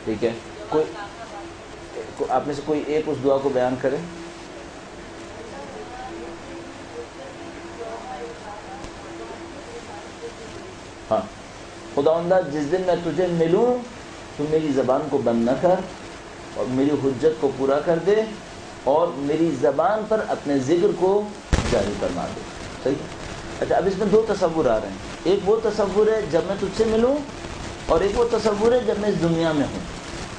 ٹھیک ہے، کوئی آپ میں سے کوئی ایک اس دعا کو بیان کرے۔ ہاں، خداوندہ جس دن میں تجھے ملوں تو میری زبان کو بند نہ کر اور میری حجت کو پورا کر دے اور میری زبان پر اپنے ذکر کو جاری فرما دے۔ صحیح؟ اچھا، اب اس میں دو تصور آ رہے ہیں، ایک وہ تصور ہے جب میں تجھ سے ملوں اور ایک وہ تصور ہے جب میں اس دنیا میں ہوں۔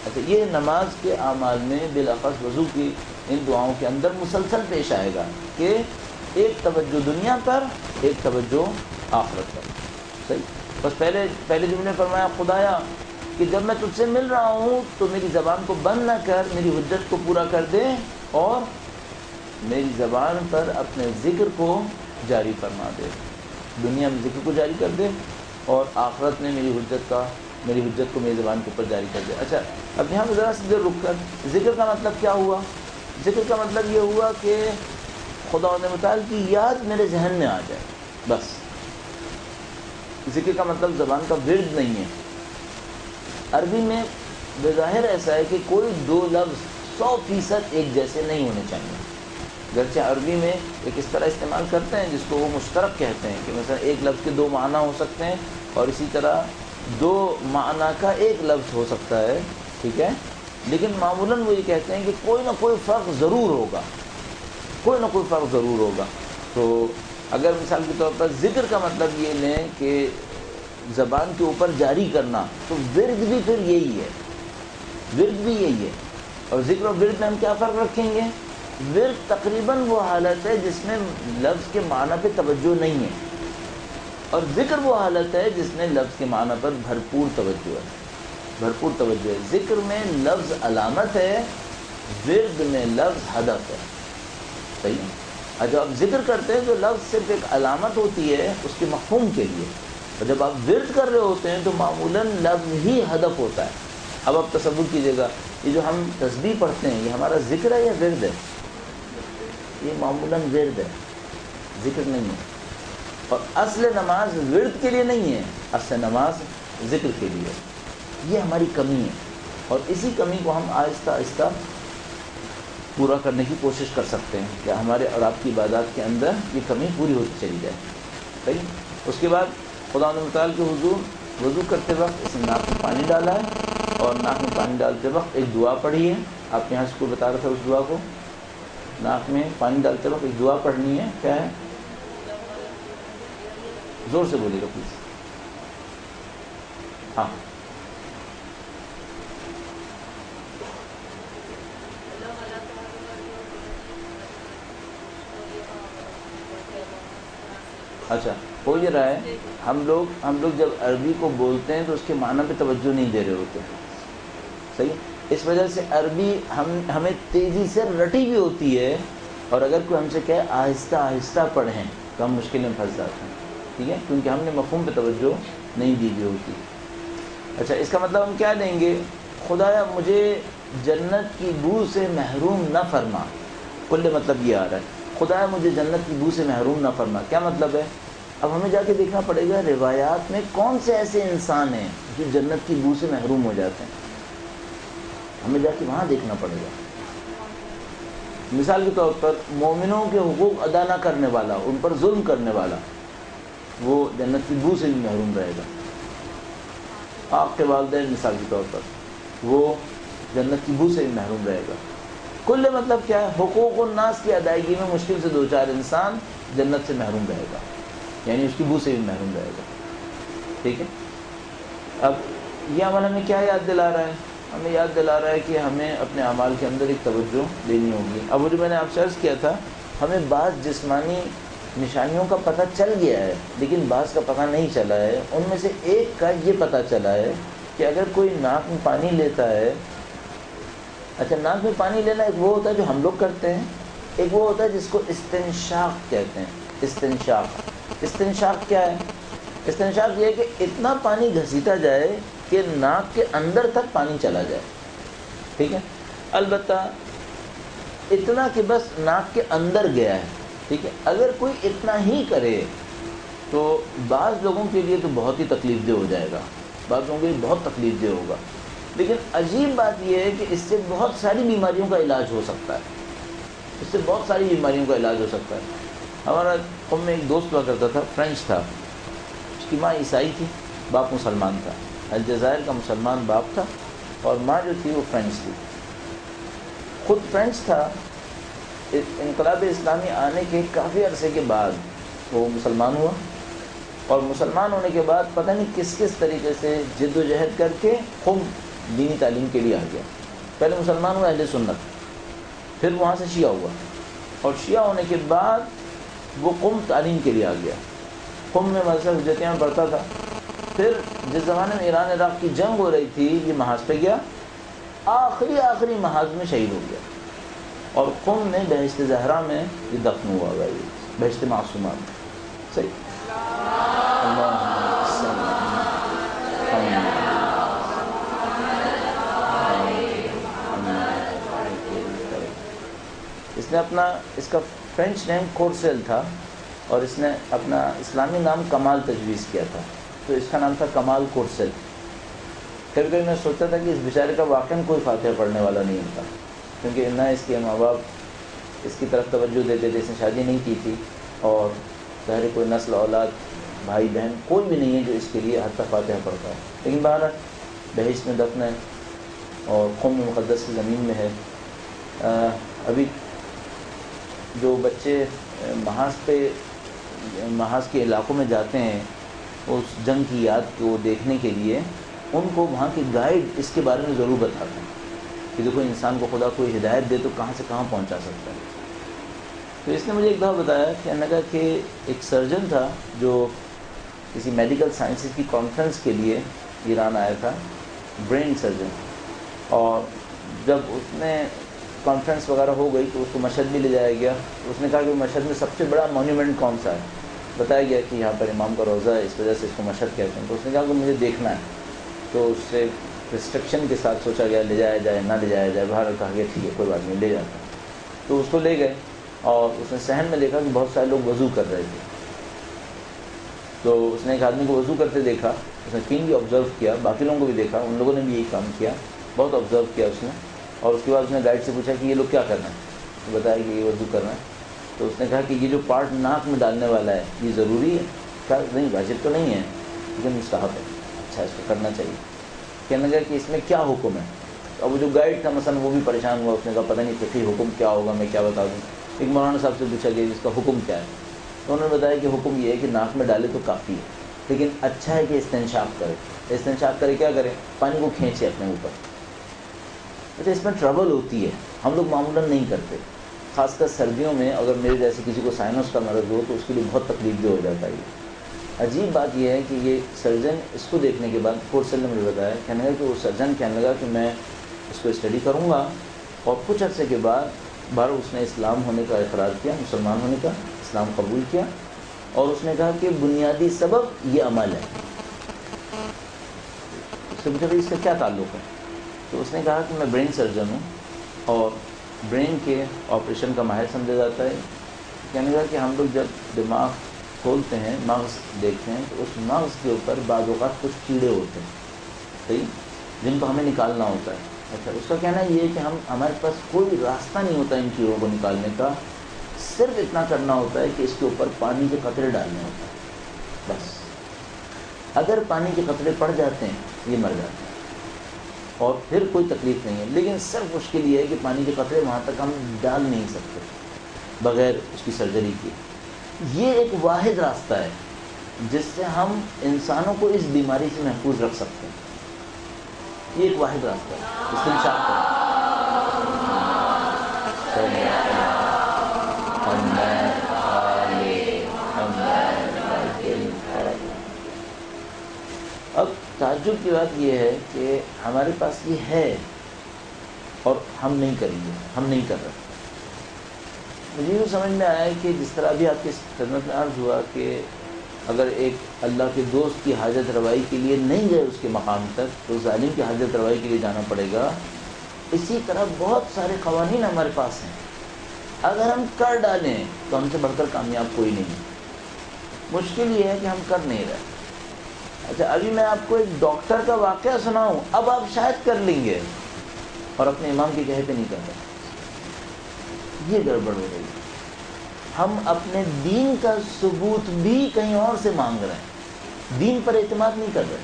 اچھا، یہ نماز کے اعمال میں بالاخص وضو کی ان دعاؤں کے اندر مسلسل پیش آئے گا کہ ایک توجہ دنیا پر ایک توجہ آخرت پر۔ صحیح؟ بس پہلے جملے فرمایا خدایا کہ جب میں تجھ سے مل رہا ہوں تو میری زبان کو بند نہ کر، میری حجت کو پورا کر دے اور میری زبان پر اپنے ذکر کو جاری فرما دے۔ دنیا میں ذکر کو جاری کر دے اور آخرت میں میری حجت کو میری زبان کے اوپر جاری کر دے۔ اچھا، اب یہاں پہ ذرا سی دیر رک کر ذکر کا مطلب کیا ہوا؟ ذکر کا مطلب یہ ہوا کہ خدا متعال کی یاد میرے ذہن میں آ جائے، بس۔ ذکر کا مطلب زبان کا ورد نہیں ہے۔ عربی میں بظاہر ایسا ہے کہ کوئی دو لفظ 100% ایک جیسے نہیں ہونے چاہیے، گرچہ عربی میں ایک اس طرح استعمال کرتے ہیں جس کو وہ مشترک کہتے ہیں کہ مثلا ایک لفظ کے 2 معنی ہو سکتے ہیں، اور اسی طرح 2 معنی کا ایک لفظ ہو سکتا ہے، ٹھیک ہے، لیکن معمولاً وہ یہ کہتے ہیں کہ کوئی نہ کوئی فرق ضرور ہوگا، کوئی نہ کوئی فرق ضرور ہوگا۔ تو اگر مثال کے طور پر ذکر کا مطلب یہ لیں کہ زبان کے اوپر جاری کرنا، تو ورد بھی پھر یہی ہے، ورد بھی یہی ہے۔ اور ذکر و ورد میں ہم کیا فرق رکھیں گے؟ ورد تقریباً وہ حالت ہے جس میں لفظ کے معنی پہ توجہ نہیں ہے، اور ذکر وہ حالت ہے جس میں لفظ کے معنی پر بھرپور توجہ ہے، بھرپور توجہ ہے۔ ذکر میں لفظ علامت ہے، ورد میں لفظ ہدف ہے، صحیح ہے۔ اور جب آپ ذکر کرتے ہیں تو لفظ صرف ایک علامت ہوتی ہے اس کے مفہوم کے لیے، اور جب آپ ورد کر رہے ہوتے ہیں تو معمولاً لفظ ہی ہدف ہوتا ہے۔ اب آپ تصور کیجئے گا، یہ جو ہم تسبیح پڑھتے ہیں یہ ہمارا ذکر ہے یا ورد ہے؟ یہ معمولاً ورد ہے، ذکر نہیں ہے۔ اور اصل نماز ورد کے لیے نہیں ہے، اصل نماز ذکر کے لیے۔ یہ ہماری کمی ہے، اور اسی کمی کو ہم آہستہ آہستہ پورا کرنے کی کوشش کر سکتے ہیں کہ ہمارے اور آپ کی عبادات کے اندر یہ کمی پوری ہوتی چلی جائے، صحیح۔ اس کے بعد خدا متعال کے حضور وضو کرتے وقت اس نے ناک میں پانی ڈالا ہے، اور ناک میں پانی ڈالتے وقت ایک دعا پڑھی ہے۔ آپ یہاں سے کوئی بتا رہا تھا اس دعا کو؟ ناک میں پانی ڈالتے وقت ایک دعا پڑھنی ہے، کیا ہے؟ زور سے بولیے گا پلیز۔ ہاں، اچھا، ہو یہ رہا ہے ہم لوگ جب عربی کو بولتے ہیں تو اس کے معنی پہ توجہ نہیں دے رہے ہوتے، صحیح۔ اس وجہ سے عربی ہمیں تیزی سے رٹی بھی ہوتی ہے، اور اگر کوئی ہم سے کہے آہستہ آہستہ پڑھیں تو ہم مشکل میں پھنس جاتے ہیں، ٹھیک ہے، کیونکہ ہم نے مفہوم پہ توجہ نہیں دی ہوئی ہوتی۔ اچھا، اس کا مطلب ہم کیا دیں گے؟ خدایا مجھے جنت کی بو سے محروم نہ فرما، کل مطلب یہ آ رہا ہے، خدایا مجھے جنت کی بو سے محروم نہ فرما۔ کیا مطلب ہے؟ اب ہمیں جا کے دیکھنا پڑے گا روایات میں کون سے ایسے انسان ہیں جو جنت کی بو سے محروم ہو جاتے ہیں، ہمیں جا کے وہاں دیکھنا پڑے گا۔ مثال کے طور پر مومنوں کے حقوق ادا نہ کرنے والا، ان پر ظلم کرنے والا، وہ جنت کی بو سے بھی محروم رہے گا۔ آپ کے والدین مثال کے طور پر، وہ جنت کی بو سے بھی محروم رہے گا۔ کل مطلب کیا ہے؟ حقوق الناس کی ادائیگی میں مشکل سے 2-4 انسان جنت سے محروم رہے گا، یعنی اس کی بو سے بھی محروم رہے گا، ٹھیک ہے۔ اب یہ عمل ہمیں کیا یاد دلا رہا ہے؟ ہمیں یاد دلا رہا ہے کہ ہمیں اپنے اعمال کے اندر ایک توجہ دینی ہوگی۔ اب وہ جو میں نے آپ سے عرض کیا تھا، ہمیں بعض جسمانی نشانیوں کا پتہ چل گیا ہے لیکن بعض کا پتہ نہیں چلا ہے۔ ان میں سے ایک کا یہ پتہ چلا ہے کہ اگر کوئی ناک میں پانی لیتا ہے، اچھا ناک میں پانی لینا ایک وہ ہوتا ہے جو ہم لوگ کرتے ہیں، ایک وہ ہوتا ہے جس کو استنشاق کہتے ہیں۔ استنشاق کیا ہے؟ استنشاق یہ ہے کہ اتنا پانی گھسیٹا جائے کہ ناک کے اندر تک پانی چلا جائے، ٹھیک ہے، البتہ اتنا کہ بس ناک کے اندر گیا ہے، ٹھیک ہے۔ اگر کوئی اتنا ہی کرے تو بعض لوگوں کے لیے تو بہت ہی تکلیف دہ ہو جائے گا، بعض لوگوں کے لیے بہت تکلیف دہ ہوگا، لیکن عجیب بات یہ ہے کہ اس سے بہت ساری بیماریوں کا علاج ہو سکتا ہے، اس سے بہت ساری بیماریوں کا علاج ہو سکتا ہے۔ ہمارا قوم میں ایک دوست ہوا کرتا تھا، فرینچ تھا، اس کی ماں عیسائی تھی، باپ مسلمان تھا، الجزائر کا مسلمان باپ تھا اور ماں جو تھی وہ فرینچ تھی۔ خود فرینچ تھا، انقلاب اسلامی آنے کے کافی عرصے کے بعد وہ مسلمان ہوا، اور مسلمان ہونے کے بعد پتہ نہیں کس طریقے سے جد و جہد کر کے خود دینی تعلیم کے لیے آ گیا۔ پہلے مسلمان ہوا اہل سنت، پھر وہاں سے شیعہ ہوا، اور شیعہ ہونے کے بعد وہ قم تعلیم کے لیے آ گیا۔ قم میں مدرسہ حجتیہ میں پڑھتا تھا، پھر جس زمانے میں ایران عراق کی جنگ ہو رہی تھی یہ محاذ پہ گیا، آخری محاذ میں شہید ہو گیا، اور قم میں بہشت زہرا میں یہ دفن ہوا گیا، بہشت معصومہ میں، صحیح۔ نے اپنا اس کا فرینچ نیم کورسیل تھا اور اس نے اپنا اسلامی نام کمال تجویز کیا تھا، تو اس کا نام تھا کمال کورسیل۔ کبھی کبھی میں سوچتا تھا کہ اس بیچارے کا واقعاً کوئی فاتحہ پڑھنے والا نہیں ہوتا، کیونکہ نہ اس کے ماں باپ اس کی طرف توجہ دیتے تھے، اس نے شادی نہیں کی تھی، اور ظاہر کوئی نسل اولاد بھائی بہن کوئی بھی نہیں ہے جو اس کے لیے حتیٰ فاتحہ پڑھتا ہے، لیکن بہرحال بہشت میں دفن ہے اور قوم مقدس کی زمین میں ہے۔ ابھی جو بچے محاذ کے علاقوں میں جاتے ہیں اس جنگ کی یاد کو دیکھنے کے لیے، ان کو وہاں کے گائیڈ اس کے بارے میں ضرور بتاتے ہیں کہ دیکھو انسان کو خدا کوئی ہدایت دے تو کہاں سے کہاں پہنچا سکتا ہے۔ تو اس نے مجھے ایک دفعہ بتایا کہ انہوں کہ ایک سرجن تھا جو کسی میڈیکل سائنسز کی کانفرنس کے لیے ایران آیا تھا، برین سرجن، اور جب اس نے کانفرنس وغیرہ ہو گئی تو اس کو مشہد بھی لے جایا گیا۔ اس نے کہا کہ مشہد میں سب سے بڑا مونیومنٹ کون سا ہے؟ بتایا گیا کہ یہاں پر امام کا روضہ ہے، اس وجہ سے اس کو مشہد کہتے ہیں۔ تو اس نے کہا کہ مجھے دیکھنا ہے، تو اس سے ریسٹرکشن کے ساتھ سوچا گیا لے جایا جائے نہ لے جایا جائے، باہر کہا گیا ٹھیک ہے کوئی بات نہیں لے جاتا۔ تو اس کو لے گئے اور اس نے صحن میں دیکھا کہ بہت سارے لوگ وضو کر رہے تھے، تو اس نے ایک آدمی کو وضو کرتے دیکھا، اس نے پین بھی آبزرو کیا، باقی لوگوں کو بھی دیکھا، ان لوگوں نے بھی یہی کام کیا، بہت آبزرو کیا اس نے، اور اس کے بعد اس نے گائیڈ سے پوچھا کہ یہ لوگ کیا کر رہے ہیں، تو بتایا کہ یہ وضو کر رہے ہیں۔ تو اس نے کہا کہ یہ جو پارٹ ناک میں ڈالنے والا ہے یہ ضروری ہے؟ کہا نہیں واجب تو نہیں ہے لیکن مستحب ہے، اچھا اس کو کرنا چاہیے۔ کہنے لگا کہ اس میں کیا حکم ہے؟ اب وہ جو گائیڈ تھا مثلا وہ بھی پریشان ہوا، اس نے کہا پتہ نہیں فقہی حکم کیا ہوگا، میں کیا بتا دوں۔ ایک مولانا صاحب سے پوچھا کہ اس کا حکم کیا ہے، تو انہوں نے بتایا کہ حکم یہ ہے کہ ناک میں ڈالے تو کافی ہے، لیکن اچھا ہے کہ استنشاق کرے۔ استنشاق کرے کیا کرے؟ پانی کو کھینچے اپنے اوپر۔ اچھا اس میں ٹربل ہوتی ہے، ہم لوگ معمولاً نہیں کرتے، خاص کر سردیوں میں اگر میرے جیسے کسی کو سائنس کا مرض ہو تو اس کے لیے بہت تکلیف دہ ہو جاتا ہے۔ عجیب بات یہ ہے کہ یہ سرجن اس کو دیکھنے کے بعد کورسل نے مجھے بتایا، کہنے لگا کہ وہ سرجن کہنے لگا کہ میں اس کو اسٹڈی کروں گا، اور کچھ عرصے کے بعد بار اس نے اسلام ہونے کا اقرار کیا، مسلمان ہونے کا، اسلام قبول کیا، اور اس نے کہا کہ بنیادی سبب یہ عمل ہے۔ اس سے پوچھا بھائی اس کا کیا تعلق ہے؟ تو اس نے کہا کہ میں برین سرجن ہوں اور برین کے آپریشن کا ماہر سمجھا جاتا ہے۔ کہنے لگا کہ ہم لوگ جب دماغ کھولتے ہیں، مغز دیکھتے ہیں، تو اس مغز کے اوپر بعض اوقات کچھ کیڑے ہوتے ہیں، صحیح، جن کو ہمیں نکالنا ہوتا ہے۔ اچھا اس کا کہنا یہ ہے کہ ہمارے پاس کوئی راستہ نہیں ہوتا ان کیڑوں کو نکالنے کا، صرف اتنا کرنا ہوتا ہے کہ اس کے اوپر پانی کے قطرے ڈالنے ہوتے ہیں، بس اگر پانی کے قطرے پڑ جاتے ہیں یہ مر جاتے ہیں اور پھر کوئی تکلیف نہیں ہے، لیکن صرف مشکل یہ ہے کہ پانی کے قطرے وہاں تک ہم ڈال نہیں سکتے بغیر اس کی سرجری کی۔ یہ ایک واحد راستہ ہے جس سے ہم انسانوں کو اس بیماری سے محفوظ رکھ سکتے ہیں، یہ ایک واحد راستہ ہے، استنشاق کریں۔ اب تعجب کی بات یہ ہے کہ ہمارے پاس یہ ہے اور ہم نہیں کریں گے، ہم نہیں کر رہے۔ مجھے یہ سمجھ میں آیا کہ جس طرح ابھی آپ کی خدمت میں عرض ہوا کہ اگر ایک اللہ کے دوست کی حاجت روائی کے لیے نہیں گئے اس کے مقام تک تو ظالم کی حاجت روائی کے لیے جانا پڑے گا، اسی طرح بہت سارے قوانین ہمارے پاس ہیں، اگر ہم کر ڈالیں تو ہم سے بڑھ کر کامیاب کوئی نہیں ہے۔ مشکل یہ ہے کہ ہم کر نہیں رہے۔ اچھا ابھی میں آپ کو ایک ڈاکٹر کا واقعہ سناؤں، اب آپ شاید کر لیں گے اور اپنے امام کے کہے پہ نہیں کر رہے، یہ گڑبڑ ہو رہی ہے۔ ہم اپنے دین کا ثبوت بھی کہیں اور سے مانگ رہے ہیں، دین پر اعتماد نہیں کر رہے۔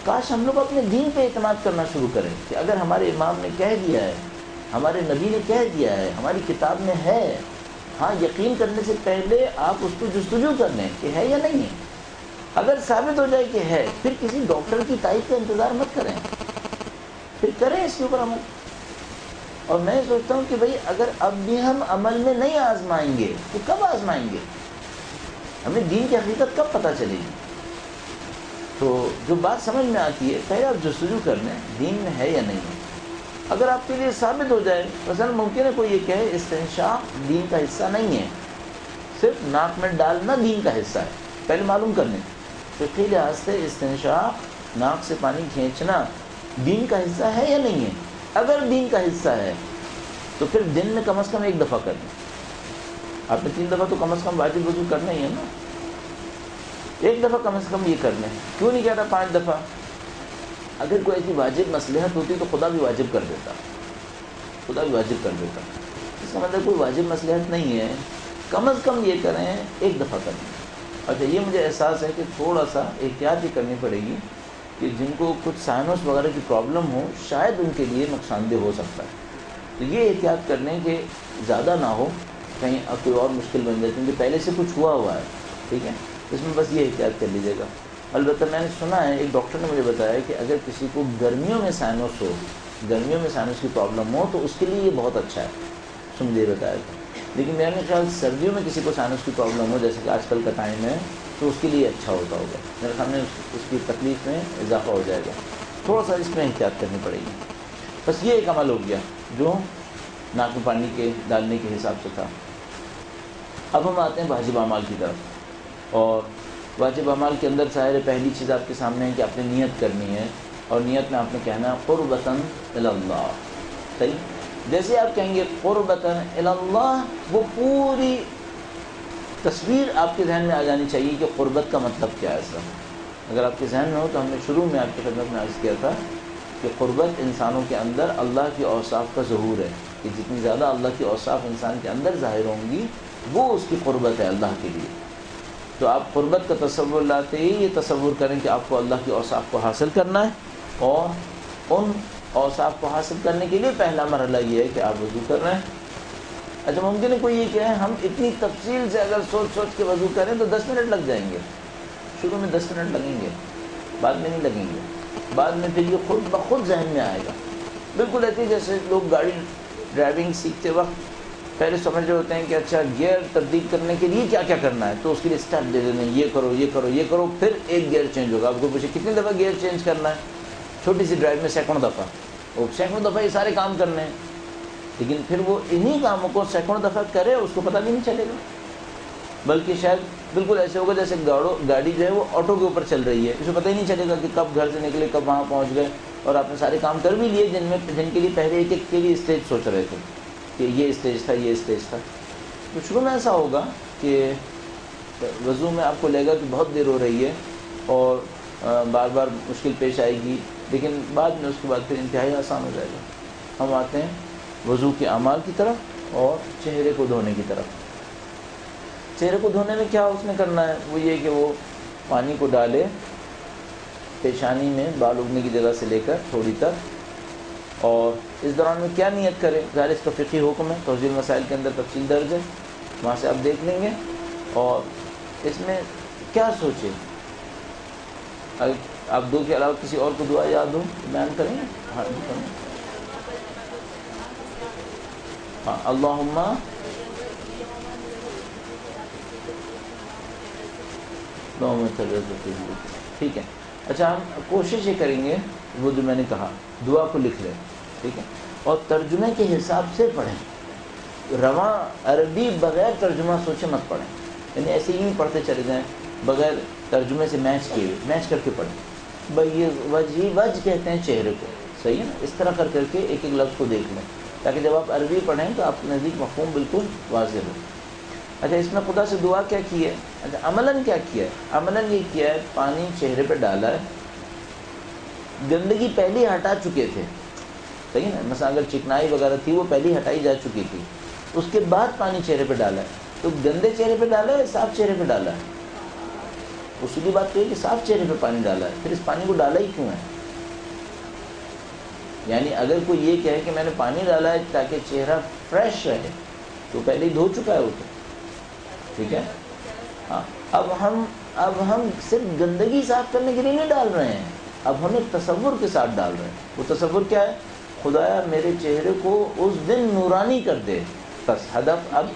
کاش ہم لوگ اپنے دین پہ اعتماد کرنا شروع کریں کہ اگر ہمارے امام نے کہہ دیا ہے، ہمارے نبی نے کہہ دیا ہے، ہماری کتاب میں ہے، ہاں یقین کرنے سے پہلے آپ اس کو جستجو کر لیں کہ ہے یا نہیں ہے۔ اگر ثابت ہو جائے کہ ہے پھر کسی ڈاکٹر کی تائید کا انتظار مت کریں، پھر کریں اس کے اوپر عمل۔ اور میں سوچتا ہوں کہ بھئی اگر اب بھی ہم عمل میں نہیں آزمائیں گے تو کب آزمائیں گے؟ ہمیں دین کی حقیقت کب پتہ چلے گی؟ تو جو بات سمجھ میں آتی ہے پہلے آپ جستجو کر لیں دین میں ہے یا نہیں ہے۔ اگر آپ کے لیے ثابت ہو جائے، مثلا ممکن ہے کوئی یہ کہے استنشاق دین کا حصہ نہیں ہے، صرف ناک میں ڈالنا دین کا حصہ ہے، پہلے معلوم کر لیں فقہی لحاظ سے استنشاق ناک سے پانی کھینچنا دین کا حصہ ہے یا نہیں ہے۔ اگر دین کا حصہ ہے تو پھر دن میں کم از کم 1 دفعہ کرنا. آپ نے 3 دفعہ تو کم از کم واجب وضو کرنا ہی ہے نا. 1 دفعہ کم از کم یہ کرنا ہے. کیوں نہیں کہتا 5 دفعہ؟ اگر کوئی ایسی واجب مصلحت ہوتی تو خدا بھی واجب کر دیتا, خدا بھی واجب کر دیتا. اس کا مطلب کوئی واجب مصلحت نہیں ہے, کم از کم یہ کریں 1 دفعہ کریں. اچھا, یہ مجھے احساس ہے کہ تھوڑا سا احتیاط ہی کرنی پڑے گی کہ جن کو کچھ سائنس وغیرہ کی پرابلم ہو شاید ان کے لیے نقصان دہ ہو سکتا ہے. تو یہ احتیاط کر لیں کہ زیادہ نہ ہو, کہیں اب کوئی اور مشکل بن جائے, کیونکہ پہلے سے کچھ ہوا ہے. ٹھیک ہے, اس میں بس یہ احتیاط کر لیجیے گا. البتہ میں نے سنا ہے, ایک ڈاکٹر نے مجھے بتایا کہ اگر کسی کو گرمیوں میں سائنس ہو, گرمیوں میں سائنس کی پرابلم ہو تو اس کے لیے یہ بہت اچھا ہے. مجھے بتایا تھا. لیکن میرے خیال سردیوں میں کسی کو سائنس کی پرابلم ہو, جیسے کہ آج کل کا ٹائم ہے, تو اس کے لیے اچھا ہوتا ہوگا. میرے سامنے اس کی تکلیف میں اضافہ ہو جائے گا. تھوڑا سا اس میں احتیاط کرنی پڑے گی. بس یہ ایک عمل ہو گیا جو ناک میں پانی کے ڈالنے کے حساب سے تھا. اب ہم آتے ہیں واجب اعمال کی طرف. اور واجب اعمال کے اندر ظاہر پہلی چیز آپ کے سامنے ہے کہ آپ نے نیت کرنی ہے, اور نیت میں آپ نے کہنا ہے قربتاً الی اللہ. صحیح, جیسے آپ کہیں گے قربتاً الی اللہ, وہ پوری تصویر آپ کے ذہن میں آ جانی چاہیے کہ قربت کا مطلب کیا ہے. اس کا اگر آپ کے ذہن میں ہو تو ہم نے شروع میں آپ کی خدمت میں عرض کیا تھا کہ قربت انسانوں کے اندر اللہ کی اوصاف کا ظہور ہے, کہ جتنی زیادہ اللہ کی اوصاف انسان کے اندر ظاہر ہوں گی وہ اس کی قربت ہے اللہ کے لیے. تو آپ قربت کا تصور لاتے ہی یہ تصور کریں کہ آپ کو اللہ کی اوصاف کو حاصل کرنا ہے, اور ان اوصاف کو حاصل کرنے کے لیے پہلا مرحلہ یہ ہے کہ آپ وضو کر رہے ہیں. اچھا, ممکن ہے کوئی یہ کہ ہم اتنی تفصیل سے اگر سوچ کے وضو کریں تو 10 منٹ لگ جائیں گے. شروع میں 10 منٹ لگیں گے, بعد میں نہیں لگیں گے. بعد میں پھر یہ خود بخود ذہن میں آئے گا. بالکل ایسے جیسے لوگ گاڑی ڈرائیونگ سیکھتے وقت پہلے سمجھ رہے ہوتے ہیں کہ اچھا گیئر تبدیل کرنے کے لیے کیا کیا کرنا ہے, تو اس کے لیے اسٹیپ دے دیتے ہیں, یہ کرو یہ کرو یہ کرو, پھر ایک گیئر چینج ہوگا. آپ کو پوچھے کتنی دفعہ گیئر چینج کرنا ہے, چھوٹی سی ڈرائیو میں سینکڑوں دفعہ, وہ سینکڑوں دفعہ یہ سارے کام کرنے ہیں. لیکن پھر وہ انہی کاموں کو سینکڑوں دفعہ کرے, اس کو پتہ بھی نہیں چلے گا. بلکہ شاید بالکل ایسے ہوگا جیسے گاڑی جو ہے وہ آٹو کے اوپر چل رہی ہے, اسے پتہ ہی نہیں چلے گا کہ کب گھر سے نکلے کب وہاں پہنچ گئے, اور آپ نے سارے کام کر بھی لیے جن کے لیے پہلے ایک ایک کے لیے اسٹیج سوچ رہے تھے کہ یہ اسٹیج تھا یہ اسٹیج تھا. تو شروع میں ایسا ہوگا کہ وضو میں آپ کو لگے گا کہ بہت دیر ہو رہی ہے اور بار بار مشکل پیش آئے گی, لیکن بعد میں اس کے بعد پھر انتہائی آسان ہو جائے گا. ہم آتے ہیں وضو کے اعمال کی طرف اور چہرے کو دھونے کی طرف. چہرے کو دھونے میں کیا اس نے کرنا ہے, وہ یہ کہ وہ پانی کو ڈالے پیشانی میں بال اگنے کی جگہ سے لے کر تھوڑی تک, اور اس دوران میں کیا نیت کرے. ظاہر اس کا فقہی حکم ہے, توضیح المسائل کے اندر تفصیل درج ہے, وہاں سے آپ دیکھ لیں گے. اور اس میں کیا سوچے, آپ دو کے علاوہ کسی اور کو دعا یاد ہو بیان کریں گے. ہاں ہاں, اللہم ٹھیک ہے. اچھا, ہم کوشش یہ کریں گے وہ جو میں نے کہا دعا کو لکھ لیں, ٹھیک ہے, اور ترجمے کے حساب سے پڑھیں. رواں عربی بغیر ترجمہ سوچے مت پڑھیں, یعنی ایسے ہی پڑھتے چلے جائیں بغیر ترجمے سے میچ کر کے پڑھیں. بھائی یہ وجہ کہتے ہیں چہرے کو, صحیح ہے نا, اس طرح کر کر کے ایک ایک لفظ کو دیکھ لیں تاکہ جب آپ عربی پڑھیں تو آپ نزدیک مفہوم بالکل واضح ہو. اچھا, اس میں خدا سے دعا کیا کی ہے. اچھا, عملاً کیا کیا ہے. عملاً یہ کیا ہے, پانی چہرے پہ ڈالا ہے, گندگی پہلے ہٹا چکے تھے, صحیح نا, مثلا اگر چکنائی وغیرہ تھی وہ پہلے ہٹائی جا چکی تھی, اس کے بعد پانی چہرے پہ ڈالا ہے. تو گندے چہرے پہ ڈالا ہے, صاف چہرے پہ ڈالا ہے. اصولی بات تو یہ کہ صاف چہرے پہ پانی ڈالا ہے, پھر اس پانی کو ڈالا ہی کیوں ہے. یعنی اگر کوئی یہ کہے کہ میں نے پانی ڈالا ہے تاکہ چہرہ فریش رہے, تو پہلے ہی دھو چکا ہے وہ تو, ٹھیک ہے. ہاں, اب ہم صرف گندگی صاف کرنے کے لیے نہیں ڈال رہے ہیں, اب ہم ایک تصور کے ساتھ ڈال رہے ہیں. وہ تصور کیا ہے, خدایا میرے چہرے کو اس دن نورانی کر دے. بس ہدف اب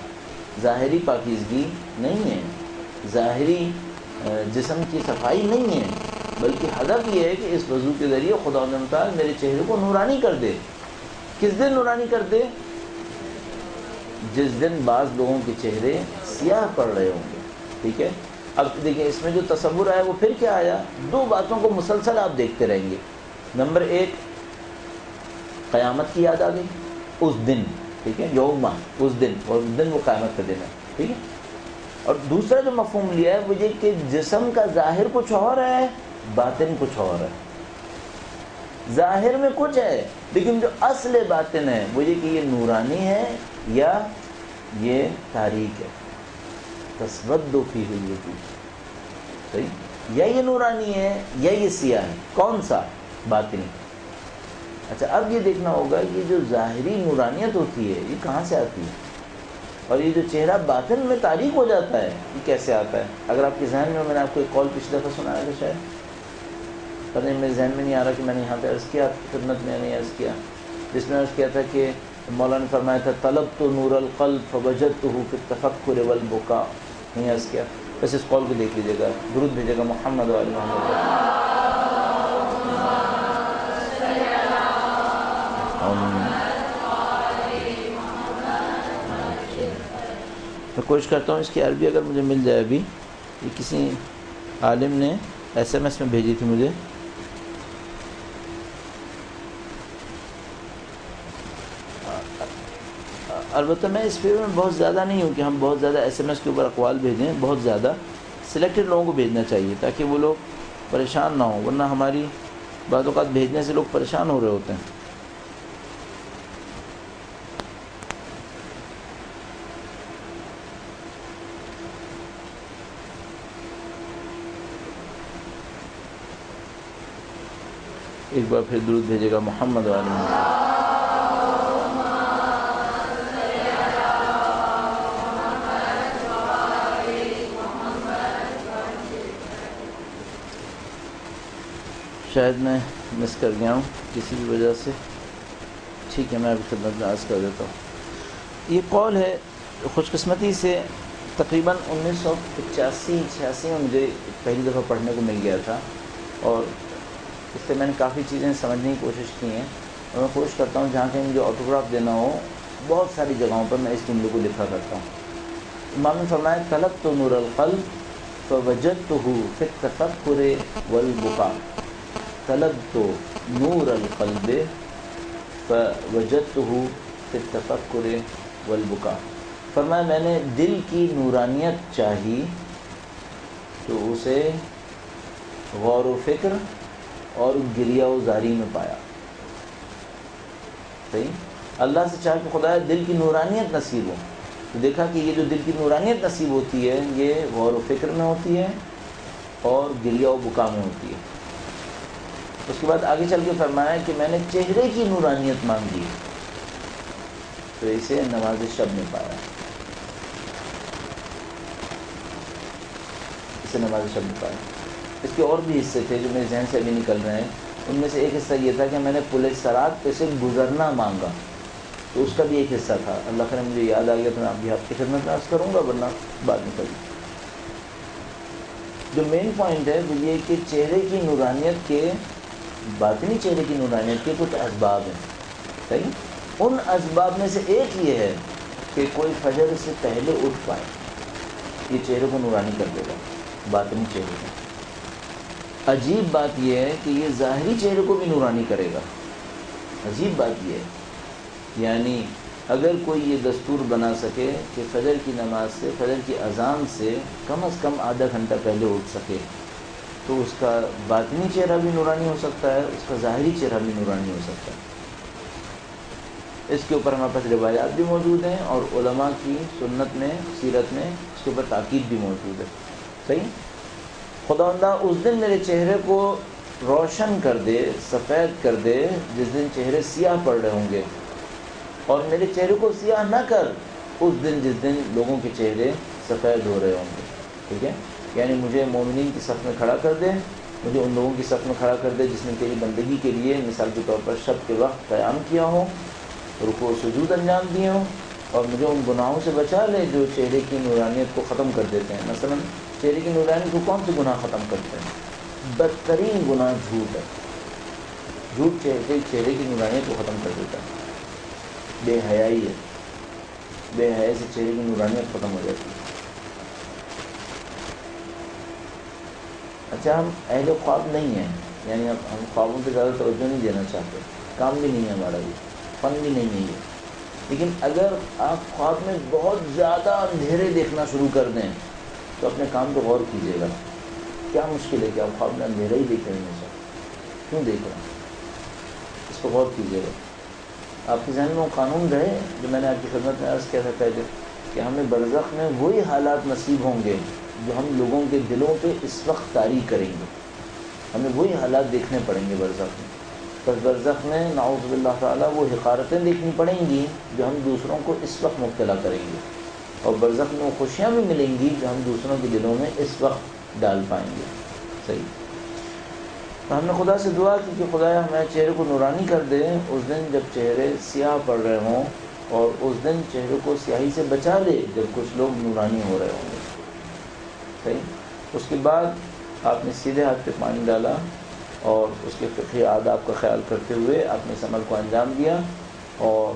ظاہری پاکیزگی نہیں ہے, ظاہری جسم کی صفائی نہیں ہے, بلکہ ہدف یہ ہے کہ اس وضو کے ذریعے خدا تعالیٰ میرے چہرے کو نورانی کر دے. کس دن نورانی کر دے؟ جس دن بعض لوگوں کے چہرے سیاہ پڑ رہے ہوں گے, ٹھیک ہے. اب دیکھیں اس میں جو تصور آیا وہ پھر کیا آیا, دو باتوں کو مسلسل آپ دیکھتے رہیں گے. نمبر ایک, قیامت کی یاد آ گئی اس دن, ٹھیک ہے، یوم اس دن، اور اس دن وہ قیامت کا دن ہے، ٹھیک ہے. اور دوسرا جو مفہوم لیا ہے وہ یہ کہ جسم کا ظاہر کچھ اور ہے، باطن کچھ اور ہے. ظاہر میں کچھ ہے لیکن جو اصل باطن ہے وہ یہ کہ یہ نورانی ہے یا یہ تاریک ہے. تسود فیہ الوجوہ، صحیح، یا یہ نورانی ہے یا یہ سیاہ ہے. کون سا؟ باطنی. اچھا اب یہ دیکھنا ہوگا کہ جو ظاہری نورانیت ہوتی ہے یہ کہاں سے آتی ہے، اور یہ جو چہرہ باطن میں تاریک ہو جاتا ہے یہ کیسے آتا ہے. اگر آپ کے ذہن میں نے آپ کو ایک قول پچھلی دفعہ سنایا تھا شاید، پتہ نہیں میرے ذہن میں نہیں آ رہا کہ میں نے یہاں پہ عرض کیا آپ کی خدمت میں نہیں عرض کیا، جس میں عرض کیا تھا کہ مولانا نے فرمایا تھا طلبت نور القلب فوجدتہ فی التفکر والبکاء. نہیں عرض کیا؟ بس اس قول کو دیکھ لیجیے گا، درود بھیجے گا محمد و آل محمد. میں کوشش کرتا ہوں اس کی عربی اگر مجھے مل جائے. ابھی یہ کسی عالم نے ایس ایم ایس میں بھیجی تھی مجھے. البتہ میں اس فیور میں بہت زیادہ نہیں ہوں کہ ہم بہت زیادہ ایس ایم ایس کے اوپر اقوال بھیجیں. بہت زیادہ سلیکٹڈ لوگوں کو بھیجنا چاہیے تاکہ وہ لوگ پریشان نہ ہوں، ورنہ ہماری بعض اوقات بھیجنے سے لوگ پریشان ہو رہے ہوتے ہیں. ایک بار پھر درود بھیجے گا محمد و آل محمد. شاید میں مس کر گیا ہوں کسی بھی وجہ سے. ٹھیک ہے، میں ابھی خدمت میں عرض کر دیتا ہوں. یہ قول ہے خوش قسمتی سے تقریباً 1985-86 میں مجھے پہلی دفعہ پڑھنے کو مل گیا تھا، اور اس سے میں نے کافی چیزیں سمجھنے کی کوشش کی ہیں. اور میں کوشش کرتا ہوں جہاں کہیں مجھے آٹوگراف دینا ہو بہت ساری جگہوں پر میں اس جملے کو لکھا کرتا ہوں. امام نے فرمایا طلبت نور القلب فوجدتہ فی التفکر والبکاء. طلبت نور القلب فوجدتہ فی التفکر والبکاء. فرمایا میں نے دل کی نورانیت چاہی تو اسے غور و فکر اور گریہ و زاری میں پایا. صحیح، اللہ سے چاہ کہ خدا دل کی نورانیت نصیب ہو، تو دیکھا کہ یہ جو دل کی نورانیت نصیب ہوتی ہے یہ غور و فکر میں ہوتی ہے اور گریہ و بکا میں ہوتی ہے. اس کے بعد آگے چل کے فرمایا کہ میں نے چہرے کی نورانیت مانگی تو اسے نماز شب میں پایا. اسے نماز شب میں پایا. اس کے اور بھی حصے تھے جو میرے ذہن سے ابھی نکل رہے ہیں. ان میں سے ایک حصہ یہ تھا کہ میں نے پل صراط پہ سے گزرنا مانگا، تو اس کا بھی ایک حصہ تھا. اللہ کرے مجھے یاد آ گیا تو میں اب بھی آپ کی خدمت میں عرض کروں گا، ورنہ بعد میں کروں. جو مین پوائنٹ ہے وہ یہ کہ چہرے کی نورانیت کے، باطنی چہرے کی نورانیت کے کچھ اسباب ہیں. صحیح، ان اسباب میں سے ایک یہ ہے کہ کوئی فجر سے پہلے اٹھ پائے، یہ چہرے کو نورانی کر دے گا، باطنی چہرے کو. عجیب بات یہ ہے کہ یہ ظاہری چہرے کو بھی نورانی کرے گا. عجیب بات یہ ہے، یعنی اگر کوئی یہ دستور بنا سکے کہ فجر کی نماز سے، فجر کی اذان سے کم از کم آدھا گھنٹہ پہلے اٹھ سکے، تو اس کا باطنی چہرہ بھی نورانی ہو سکتا ہے، اس کا ظاہری چہرہ بھی نورانی ہو سکتا ہے. اس کے اوپر ہمارے پاس روایات بھی موجود ہیں اور علماء کی سنت میں، سیرت میں اس کے اوپر تاکید بھی موجود ہے. صحیح، خداوندہ اس دن میرے چہرے کو روشن کر دے، سفید کر دے جس دن چہرے سیاہ پڑ رہے ہوں گے، اور میرے چہرے کو سیاہ نہ کر اس دن جس دن لوگوں کے چہرے سفید ہو رہے ہوں گے. ٹھیک ہے، یعنی مجھے مومنین کی صف میں کھڑا کر دے، مجھے ان لوگوں کی صف میں کھڑا کر دے جس نے تیری بندگی کے لیے مثال کے طور پر شب کے وقت قیام کیا ہو، رکوع و سجود انجام دیے ہوں، اور مجھے ان گناہوں سے بچا لے جو چہرے کی نورانیت کو ختم کر دیتے ہیں. مثلا چہرے کی نورانیت کو کون سے گناہ ختم کرتے ہیں؟ بدترین گناہ جھوٹ ہے. جھوٹ چہرے کی نورانیت کو ختم کر دیتا ہے. بے حیائی ہے، بے حیائی سے چہرے کی نورانیت ختم ہو جاتی ہے. اچھا، ہم اہل خواب نہیں ہیں، یعنی ہم خوابوں پہ زیادہ توجہ نہیں دینا چاہتے، کام بھی نہیں ہے ہمارا، یہ فن بھی نہیں ہے یہ. لیکن اگر آپ خواب میں بہت زیادہ اندھیرے دیکھنا شروع کر دیں تو اپنے کام پہ غور کیجیے گا. کیا مشکل ہے کہ آپ خواب میں اندھیرا ہی دیکھ رہے ہیں ہمیشہ؟ کیوں دیکھ رہے ہیں؟ اس پہ غور کیجیے گا. آپ کے ذہن میں وہ قانون رہے جو میں نے آپ کی خدمت میں عرض کیا تھا پہلے کہ ہمیں برزخ میں وہی حالات نصیب ہوں گے جو ہم لوگوں کے دلوں پہ اس وقت طاری کریں گے. ہمیں وہی حالات دیکھنے پڑیں گے برزخ میں. بس برزخ میں نعوذ باللہ تعالیٰ وہ حقارتیں دیکھنی پڑیں گی جو ہم دوسروں کو اس وقت مبتلا کریں گے, اور برزخ میں وہ خوشیاں بھی ملیں گی جو ہم دوسروں کے دلوں میں اس وقت ڈال پائیں گے. صحیح. تو ہم نے خدا سے دعا کی کہ خدایا ہمارے چہرے کو نورانی کر دے اس دن جب چہرے سیاہ پڑ رہے ہوں, اور اس دن چہرے کو سیاہی سے بچا لے جب کچھ لوگ نورانی ہو رہے ہوں گے. صحیح. اس کے بعد آپ نے سیدھے ہاتھ پہ پانی ڈالا اور اس کے فقہی آداب کا خیال کرتے ہوئے آپ نے اس عمل کو انجام دیا, اور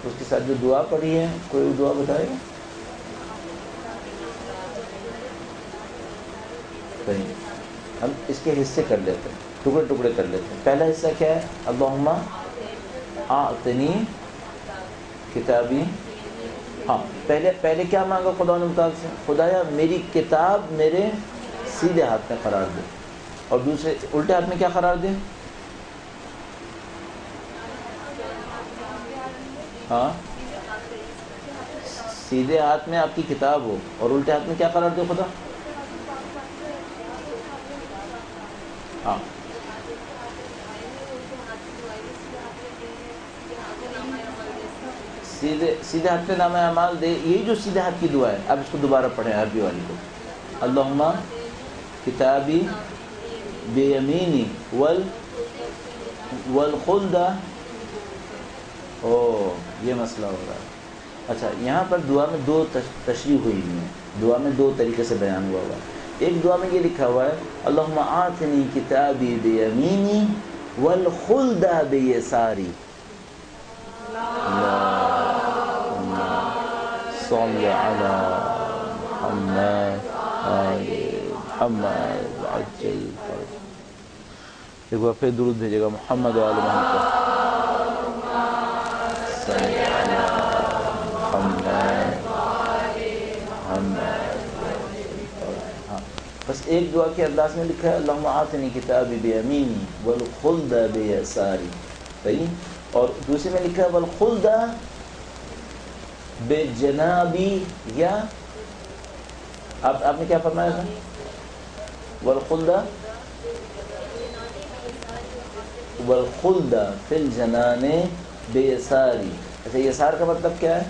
اس کے ساتھ جو دعا پڑھی ہے کوئی وہ دعا بتائے گا؟ صحیح. ہم اس کے حصے کر لیتے ہیں, ٹکڑے ٹکڑے کر لیتے ہیں. پہلا حصہ کیا ہے؟ اللہم اعطنی کتابی. ہاں, پہلے کیا مانگا خدا نے مطالب سے؟ خدایا میری کتاب میرے سیدھے ہاتھ میں قرار دے. اور دوسرے الٹے ہاتھ میں کیا قرار دے؟ ہاں, سیدھے ہاتھ میں آپ کی کتاب ہو اور الٹے ہاتھ میں کیا قرار دے خدا؟ ہاں, سیدھے ہاتھ پہ نامہ اعمال دے. یہی جو سیدھے ہاتھ کی دعا ہے, اب اس کو دوبارہ پڑھیں عربی والی کو. اللہم کتابی بیمینی والخلد. یہ مسئلہ ہو رہا ہے. اچھا, یہاں پر دعا میں دو تشریح ہوئی ہیں, دعا میں دو طریقے سے بیان ہوا ہوا ہے. ایک دعا میں یہ لکھا ہوا ہے اللہم آتنی کتابی بیمینی والخلد بیساری. صلی علی محمد محمد عجل فرج. ایک بار پھر درود بھیجے گا محمد و آل محمد. صلی علی محمد محمد. ہاں, بس ایک دعا کے انداز میں لکھا ہے اللہم آتنی کتابی بیمینی والخلد بیساری. صحیح. اور دوسرے میں لکھا ہے والخلد بے جنابی. یا آپ نے کیا فرمایا تھا؟ والخلد فی الجنان بے یساری. اچھا, یسار کا مطلب کیا ہے؟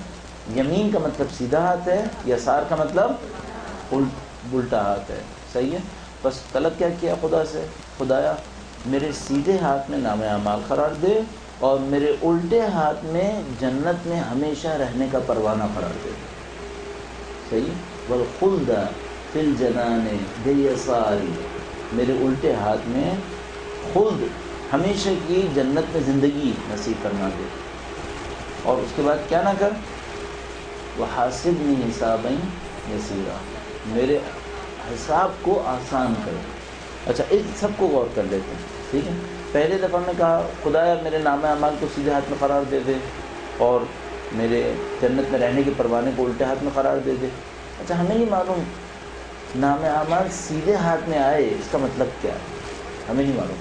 یمین کا مطلب سیدھا ہاتھ ہے, یسار کا مطلب الٹا ہاتھ ہے. صحیح ہے. بس طلب کیا کیا خدا سے؟ خدایا میرے سیدھے ہاتھ میں نام اعمال قرار دے اور میرے الٹے ہاتھ میں جنت میں ہمیشہ رہنے کا پروانہ قرار دے. صحیح. والخلد فی الجنان بیساری, میرے الٹے ہاتھ میں خلد ہمیشہ کی جنت میں زندگی نصیب فرما دے. اور اس کے بعد کیا نہ کر, وحاسبنی حسابا یسیرا, میرے حساب کو آسان کر. اچھا, اس سب کو غور کر لیتے ہیں. ٹھیک ہے. پہلے دفعہ میں کہا خدایا میرے نام اعمال کو سیدھے ہاتھ میں قرار دے دے اور میرے جنت میں رہنے کے پروانے کو الٹے ہاتھ میں قرار دے دے. اچھا, ہمیں نہیں معلوم نام اعمال سیدھے ہاتھ میں آئے اس کا مطلب کیا ہے, ہمیں نہیں معلوم.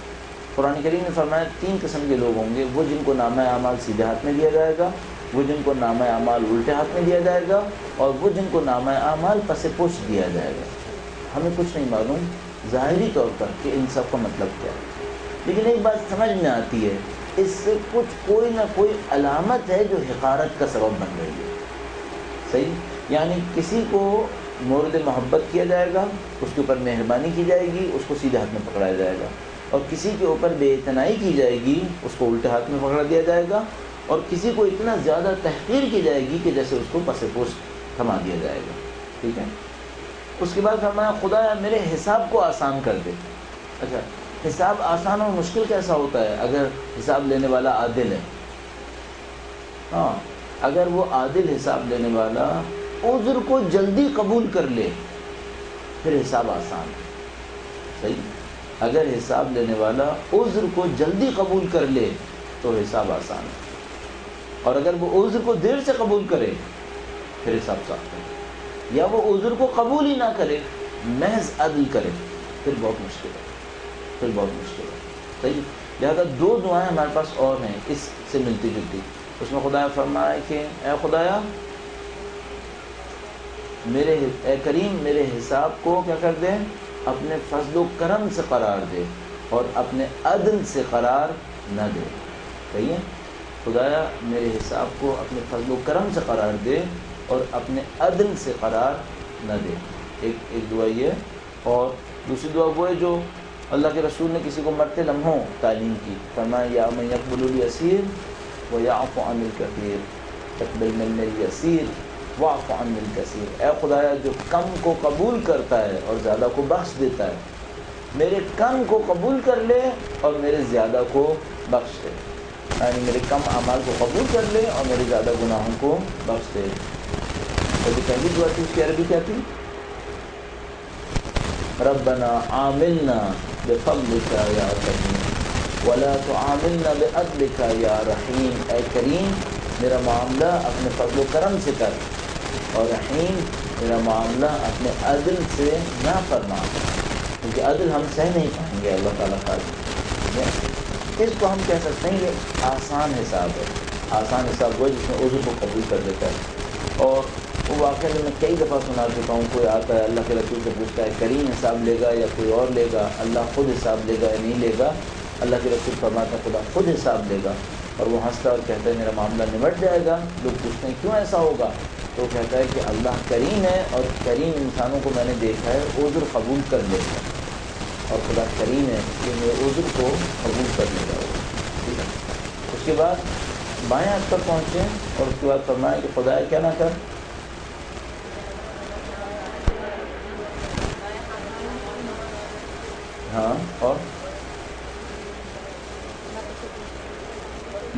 قرآن کریم نے فرمایا 3 قسم کے لوگ ہوں گے, وہ جن کو نام اعمال سیدھے ہاتھ میں دیا جائے گا, وہ جن کو نام اعمال الٹے ہاتھ میں دیا جائے گا, اور وہ جن کو نام اعمال پس پش دیا جائے گا. ہمیں کچھ نہیں معلوم ظاہری طور پر کہ ان سب کا مطلب کیا ہے, لیکن ایک بات سمجھ میں آتی ہے, اس سے کوئی نہ کوئی علامت ہے جو حقارت کا سبب بن رہی ہے. صحیح. یعنی کسی کو مورد محبت کیا جائے گا, اس کے اوپر مہربانی کی جائے گی, اس کو سیدھے ہاتھ میں پکڑایا جائے گا, اور کسی کے اوپر بے اعتنائی کی جائے گی, اس کو الٹے ہاتھ میں پکڑا دیا جائے گا, اور کسی کو اتنا زیادہ تحقیر کی جائے گی کہ جیسے اس کو پس پوش تھما دیا جائے گا. ٹھیک ہے. اس کے بعد فرمایا خدایا میرے حساب کو آسان کر دے. اچھا, حساب آسان اور مشکل کیسا ہوتا ہے اگر حساب لینے والا عادل ہے؟ ہاں, اگر وہ عادل حساب لینے والا عذر کو جلدی قبول کر لے پھر حساب آسان ہے. صحیح. اگر حساب لینے والا عذر کو جلدی قبول کر لے تو حساب آسان ہے. اور اگر وہ عذر کو دیر سے قبول کرے پھر حساب صاف کرے، یا وہ عذر کو قبول ہی نہ کرے، محض عدل کرے، پھر بہت مشکل ہے، پھر بہت مشکل ہے۔ صحیح؟ لہٰذا دو دعائیں ہمارے پاس اور ہیں اس سے ملتی جلتی۔ اس میں خدا فرمایا کہ اے خدایا اے کریم میرے حساب کو کیا کر دے، اپنے فضل و کرم سے قرار دے اور اپنے عدل سے قرار نہ دے۔ صحیح ہے؟ خدایا میرے حساب کو اپنے فضل و کرم سے قرار دے اور اپنے عدل سے قرار نہ دے۔ ایک دعا یہ، اور دوسری دعا وہ ہے جو اللہ کے رسول نے کسی کو مرتے لمحوں تعلیم کی، فرمایا یا من یقبل الیسیر ویعف عن الکثیر اقبل منی الیسیر واعف عن الکثیر۔ اے خدایا جو کم کو قبول کرتا ہے اور زیادہ کو بخش دیتا ہے، میرے کم کو قبول کر لے اور میرے زیادہ کو بخش دے، یعنی میرے کم اعمال کو قبول کر لے اور میرے زیادہ گناہوں کو بخش دے۔ اور جو پہلی دعا تھی اس کی عربی کیا تھی؟ ربنا عاملنا بفضلک یا کریم ولا تعاملنا بعدلک یا رحیم۔ اے کریم میرا معاملہ اپنے فضل و کرم سے کر، اور رحیم میرا معاملہ اپنے عدل سے نہ فرما، کیونکہ عدل ہم سہ نہیں پائیں گے اللہ تعالیٰ کا۔ اس کو ہم کہہ سکتے ہیں یہ آسان حساب ہے۔ آسان حساب وہ جس میں عذر کو قبول کر دیتا ہے۔ اور وہ واقعہ جو میں کئی دفعہ سنا چکا ہوں، کوئی آتا ہے اللہ کے رسول سے پوچھتا ہے کریم حساب لے گا یا کوئی اور لے گا، اللہ خود حساب لے گا یا نہیں لے گا؟ اللہ کے رسول فرماتا ہے خدا خود حساب لے گا، اور وہ ہنستا ہے اور کہتا ہے میرا معاملہ نمٹ جائے گا۔ لوگ پوچھتے ہیں کیوں ایسا ہوگا؟ تو وہ کہتا ہے کہ اللہ کریم ہے، اور کریم انسانوں کو میں نے دیکھا ہے عذر قبول کر لیتا ہے، اور خدا کریم ہے کہ میرے عذر کو قبول کر لے گا۔ ٹھیک ہے؟ اس کے بعد بائیں ہاتھ پر پہنچے اور اس کے بعد فرمایا کہ خدا کیا نہ کر، ہاں، اور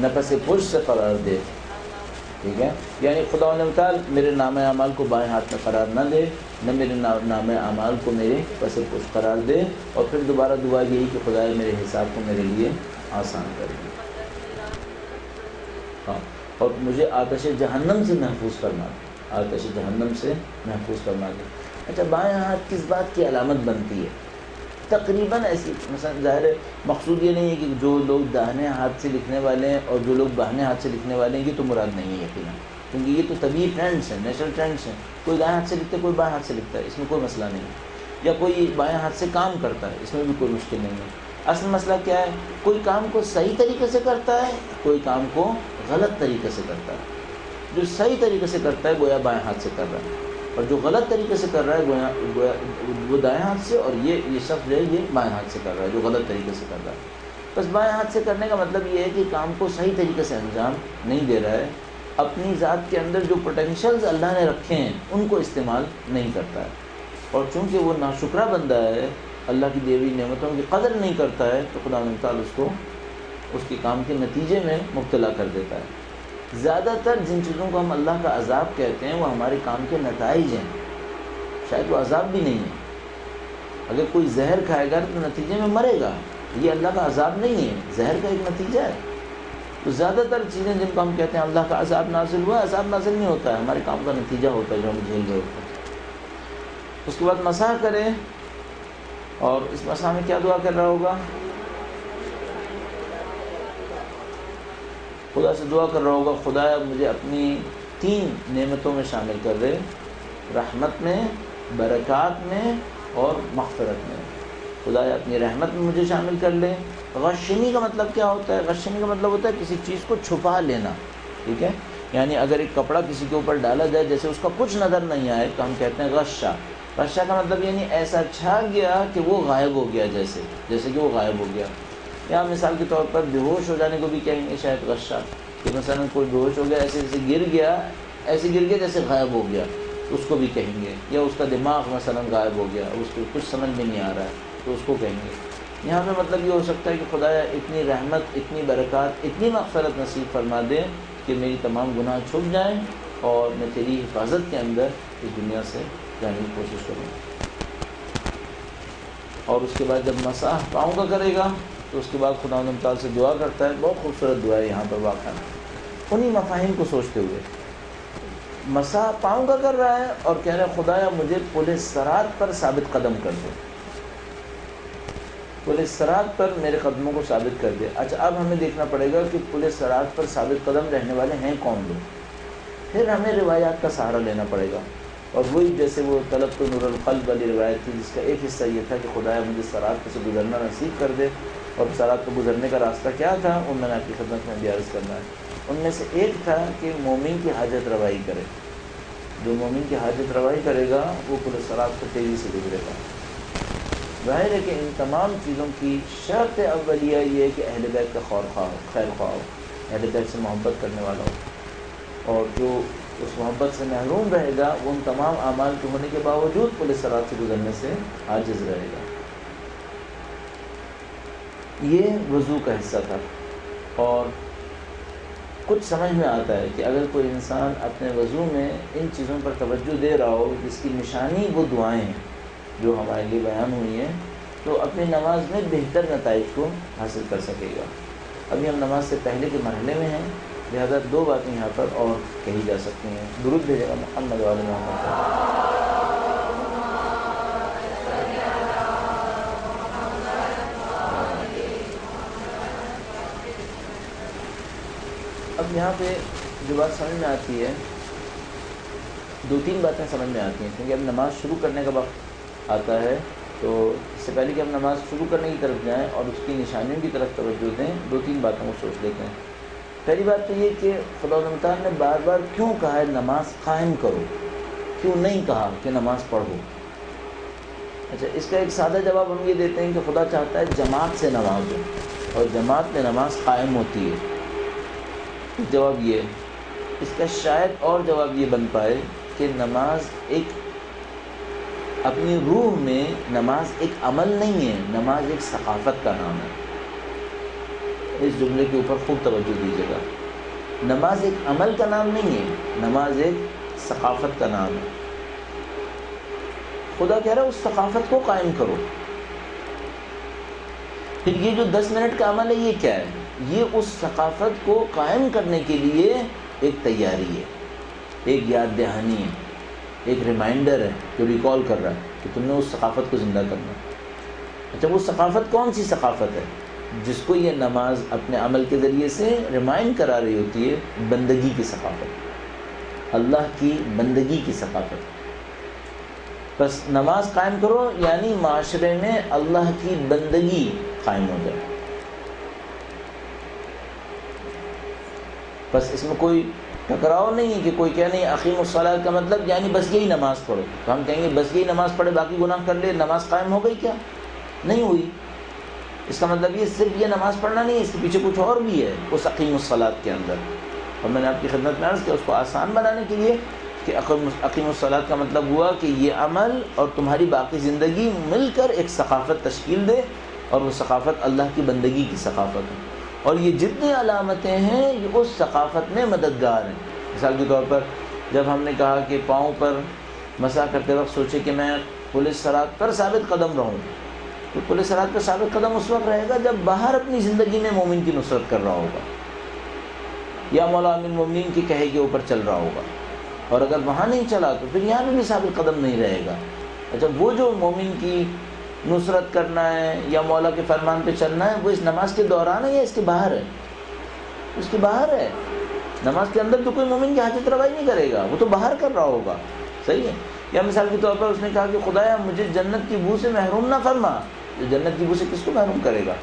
نفس پشت سے قرار دے۔ ٹھیک ہے؟ یعنی خدا نے بتایا میرے نام اعمال کو بائیں ہاتھ میں قرار نہ دے، نہ میرے نام اعمال کو میرے پس پشت قرار دے، اور پھر دوبارہ دعا یہی کہ خدا میرے حساب کو میرے لیے آسان کر دے، ہاں، اور مجھے آتش جہنم سے محفوظ فرما دے، آتش جہنم سے محفوظ فرما دے۔ اچھا، بائیں ہاتھ کس بات کی علامت بنتی ہے؟ تقریباً ایسی، مثلا ظاہر ہے مقصود یہ نہیں ہے کہ جو لوگ داہنے ہاتھ سے لکھنے والے ہیں اور جو لوگ بائیں ہاتھ سے لکھنے والے ہیں یہ تو مراد نہیں ہے یقیناً، کیونکہ یہ تو طبیعی ٹرینڈس ہیں، نیچرل ٹرینڈس ہیں۔ کوئی دائیں ہاتھ سے لکھتا ہے، کوئی بائیں ہاتھ سے لکھتا ہے، اس میں کوئی مسئلہ نہیں ہے، یا کوئی بائیں ہاتھ سے کام کرتا ہے، اس میں بھی کوئی مشکل نہیں ہے۔ اصل مسئلہ کیا ہے؟ کوئی کام کو صحیح طریقے سے کرتا ہے، کوئی کام کو غلط طریقے سے کرتا ہے۔ جو صحیح طریقے سے کرتا ہے گویا بائیں ہاتھ سے کر رہا ہے، اور جو غلط طریقے سے کر رہا ہے گویا وہ دائیں ہاتھ سے، اور یہ شخص جو ہے یہ بائیں ہاتھ سے کر رہا ہے جو غلط طریقے سے کر رہا ہے۔ بس بائیں ہاتھ سے کرنے کا مطلب یہ ہے کہ کام کو صحیح طریقے سے انجام نہیں دے رہا ہے، اپنی ذات کے اندر جو پوٹینشیلز اللہ نے رکھے ہیں ان کو استعمال نہیں کرتا ہے، اور چونکہ وہ ناشکرا بندہ ہے، اللہ کی دی ہوئی نعمتوں کی قدر نہیں کرتا ہے، تو خدا تعالیٰ اس کو اس کے کام کے نتیجے میں مبتلا کر دیتا ہے۔ زیادہ تر جن چیزوں کو ہم اللہ کا عذاب کہتے ہیں وہ ہمارے کام کے نتائج ہیں، شاید وہ عذاب بھی نہیں ہے۔ اگر کوئی زہر کھائے گا تو نتیجے میں مرے گا، یہ اللہ کا عذاب نہیں ہے، زہر کا ایک نتیجہ ہے۔ تو زیادہ تر چیزیں جن کو ہم کہتے ہیں اللہ کا عذاب نازل ہوا، عذاب نازل نہیں ہوتا ہے، ہمارے کام کا نتیجہ ہوتا ہے جو ہم جھیل رہے ہوتے ہیں۔ اس کے بعد مسح کرے، اور اس مسح میں کیا دعا کر رہا ہوگا؟ خدا سے دعا کر رہا ہوگا خدایا مجھے اپنی 3 نعمتوں میں شامل کر دے، رحمت میں، برکات میں اور مغفرت میں۔ خدایا اپنی رحمت میں مجھے شامل کر لے۔ غشنی کا مطلب کیا ہوتا ہے؟ غشنی کا مطلب ہوتا ہے کسی چیز کو چھپا لینا، ٹھیک ہے؟ یعنی اگر ایک کپڑا کسی کے اوپر ڈالا جائے جیسے اس کا کچھ نظر نہیں آئے تو ہم کہتے ہیں غشہ۔ غشہ کا مطلب یعنی ایسا چھا گیا کہ وہ غائب ہو گیا، جیسے کہ وہ غائب ہو گیا۔ یا مثال کے طور پر بے ہوش ہو جانے کو بھی کہیں گے شاید غشہ، کہ مثلا کوئی بے ہوش ہو گیا، ایسے گر گیا جیسے غائب ہو گیا، اس کو بھی کہیں گے۔ یا اس کا دماغ مثلا غائب ہو گیا، اس کو کچھ سمجھ میں نہیں آ رہا ہے تو اس کو کہیں گے۔ یہاں پہ مطلب یہ ہو سکتا ہے کہ خدایا اتنی رحمت، اتنی برکات، اتنی مغفرت نصیب فرما دے کہ میری تمام گناہ چھپ جائیں اور میں تیری حفاظت کے اندر اس دنیا سے جانے کی کوشش کروں۔ اور اس کے بعد جب مسح پاؤں کا کرے گا تو اس کے بعد خدا تعالیٰ سے دعا کرتا ہے، بہت خوبصورت دعا ہے یہاں پر واقع۔ انہی مفاہیم کو سوچتے ہوئے مسح پاؤں کا کر رہا ہے اور کہہ رہا ہے خدایا مجھے پل صراط پر ثابت قدم کر دے، پل صراط پر میرے قدموں کو ثابت کر دے۔ اچھا اب ہمیں دیکھنا پڑے گا کہ پل صراط پر ثابت قدم رہنے والے ہیں کون لوگ، پھر ہمیں روایات کا سہارا لینا پڑے گا۔ اور وہی جیسے وہ طلب تو نور القلب والی روایت تھی جس کا ایک حصہ یہ تھا کہ خدایا مجھے صراط سے گزرنا نصیب کر دے، اور صراط کو گزرنے کا راستہ کیا تھا ان میں نے آپ کی خدمت میں بھی عرض کرنا ہے۔ ان میں سے ایک تھا کہ مومن کی حاجت روائی کرے، جو مومن کی حاجت روائی کرے گا وہ پل صراط کو تیزی سے گزرے گا۔ ظاہر ہے کہ ان تمام چیزوں کی شرط اولیہ یہ ہے کہ اہل بیت کا خیر خواہ ہو، اہل بیت سے محبت کرنے والا ہو، اور جو اس محبت سے محروم رہے گا وہ ان تمام اعمال کے ہونے کے باوجود پل صراط سے گزرنے سے عاجز رہے گا۔ یہ وضو کا حصہ تھا، اور کچھ سمجھ میں آتا ہے کہ اگر کوئی انسان اپنے وضو میں ان چیزوں پر توجہ دے رہا ہو جس کی نشانی وہ دعائیں ہیں جو ہمارے لیے بیان ہوئی ہیں، تو اپنی نماز میں بہتر نتائج کو حاصل کر سکے گا۔ ابھی ہم نماز سے پہلے کے مرحلے میں ہیں، لہذا دو باتیں یہاں پر اور کہی جا سکتی ہیں۔ درود بھیجے گا محمد والے محمد۔ اب یہاں پہ جو بات سمجھ میں آتی ہے، دو تین باتیں سمجھ میں آتی ہیں، کیونکہ اب نماز شروع کرنے کا وقت آتا ہے، تو اس سے پہلے کہ ہم نماز شروع کرنے کی طرف جائیں اور اس کی نشانیوں کی طرف توجہ دیں، دو تین باتوں کو سوچ لیتے ہیں۔ پہلی بات تو یہ کہ خدا تعالیٰ نے بار بار کیوں کہا ہے نماز قائم کرو، کیوں نہیں کہا کہ نماز پڑھو؟ اچھا، اس کا ایک سادہ جواب ہم یہ دیتے ہیں کہ خدا چاہتا ہے جماعت سے نماز ہو، اور جماعت میں نماز قائم ہوتی ہے۔ جواب یہ ہے۔ اس کا شاید اور جواب یہ بن پائے کہ نماز ایک اپنی روح میں نماز ایک عمل نہیں ہے، نماز ایک ثقافت کا نام ہے۔ اس جملے کے اوپر خوب توجہ دیجیے گا۔ نماز ایک عمل کا نام نہیں ہے، نماز ایک ثقافت کا نام ہے۔ خدا کہہ رہا ہے اس ثقافت کو قائم کرو۔ پھر یہ جو 10 منٹ کا عمل ہے یہ کیا ہے؟ یہ اس ثقافت کو قائم کرنے کے لیے ایک تیاری ہے، ایک یاد دہانی ہے، ایک ریمائنڈر ہے جو ریکال کر رہا ہے کہ تم نے اس ثقافت کو زندہ کرنا۔ اچھا، وہ ثقافت کون سی ثقافت ہے؟ جس کو یہ نماز اپنے عمل کے ذریعے سے ریمائنڈ کرا رہی ہوتی ہے، بندگی کی ثقافت، اللہ کی بندگی کی ثقافت۔ بس نماز قائم کرو یعنی معاشرے میں اللہ کی بندگی قائم ہو جائے۔ بس اس میں کوئی ٹکراؤ نہیں ہے کہ کوئی کہہ نہیں اقیم الصلاۃ کا مطلب یعنی بس یہی نماز پڑھو، تو ہم کہیں گے بس یہی نماز پڑھے باقی گناہ کر لے، نماز قائم ہو گئی؟ کیا نہیں ہوئی۔ اس کا مطلب یہ صرف یہ نماز پڑھنا نہیں ہے، اس کے پیچھے کچھ اور بھی ہے اس اقیم الصلاۃ کے اندر۔ اور میں نے آپ کی خدمت میں عرض کیا، اس کو آسان بنانے کے لیے کہ اقیم الصلاۃ کا مطلب ہوا کہ یہ عمل اور تمہاری باقی زندگی مل کر ایک ثقافت تشکیل دے، اور وہ ثقافت اللہ کی بندگی کی ثقافت ہے، اور یہ جتنی علامتیں ہیں یہ اس ثقافت میں مددگار ہیں۔ مثال کے طور پر جب ہم نے کہا کہ پاؤں پر مسح کرتے وقت سوچے کہ میں پل صراط پر ثابت قدم رہوں، تو پل صراط پر ثابت قدم اس وقت رہے گا جب باہر اپنی زندگی میں مومن کی نصرت کر رہا ہوگا، یا مولا من المؤمنین کے کہے کے اوپر چل رہا ہوگا، اور اگر وہاں نہیں چلا تو پھر یہاں بھی ثابت قدم نہیں رہے گا۔ اچھا، وہ جو مومن کی نصرت کرنا ہے یا مولا کے فرمان پہ چلنا ہے وہ اس نماز کے دوران ہے یا اس کے باہر ہے؟ اس کے باہر ہے۔ نماز کے اندر تو کوئی مومن کی حاجت روائی نہیں کرے گا، وہ تو باہر کر رہا ہوگا، صحیح ہے۔ یا مثال کے طور پر اس نے کہا کہ خدایا مجھے جنت کی بو سے محروم نہ فرما، تو جنت کی بو سے کس کو محروم کرے گا؟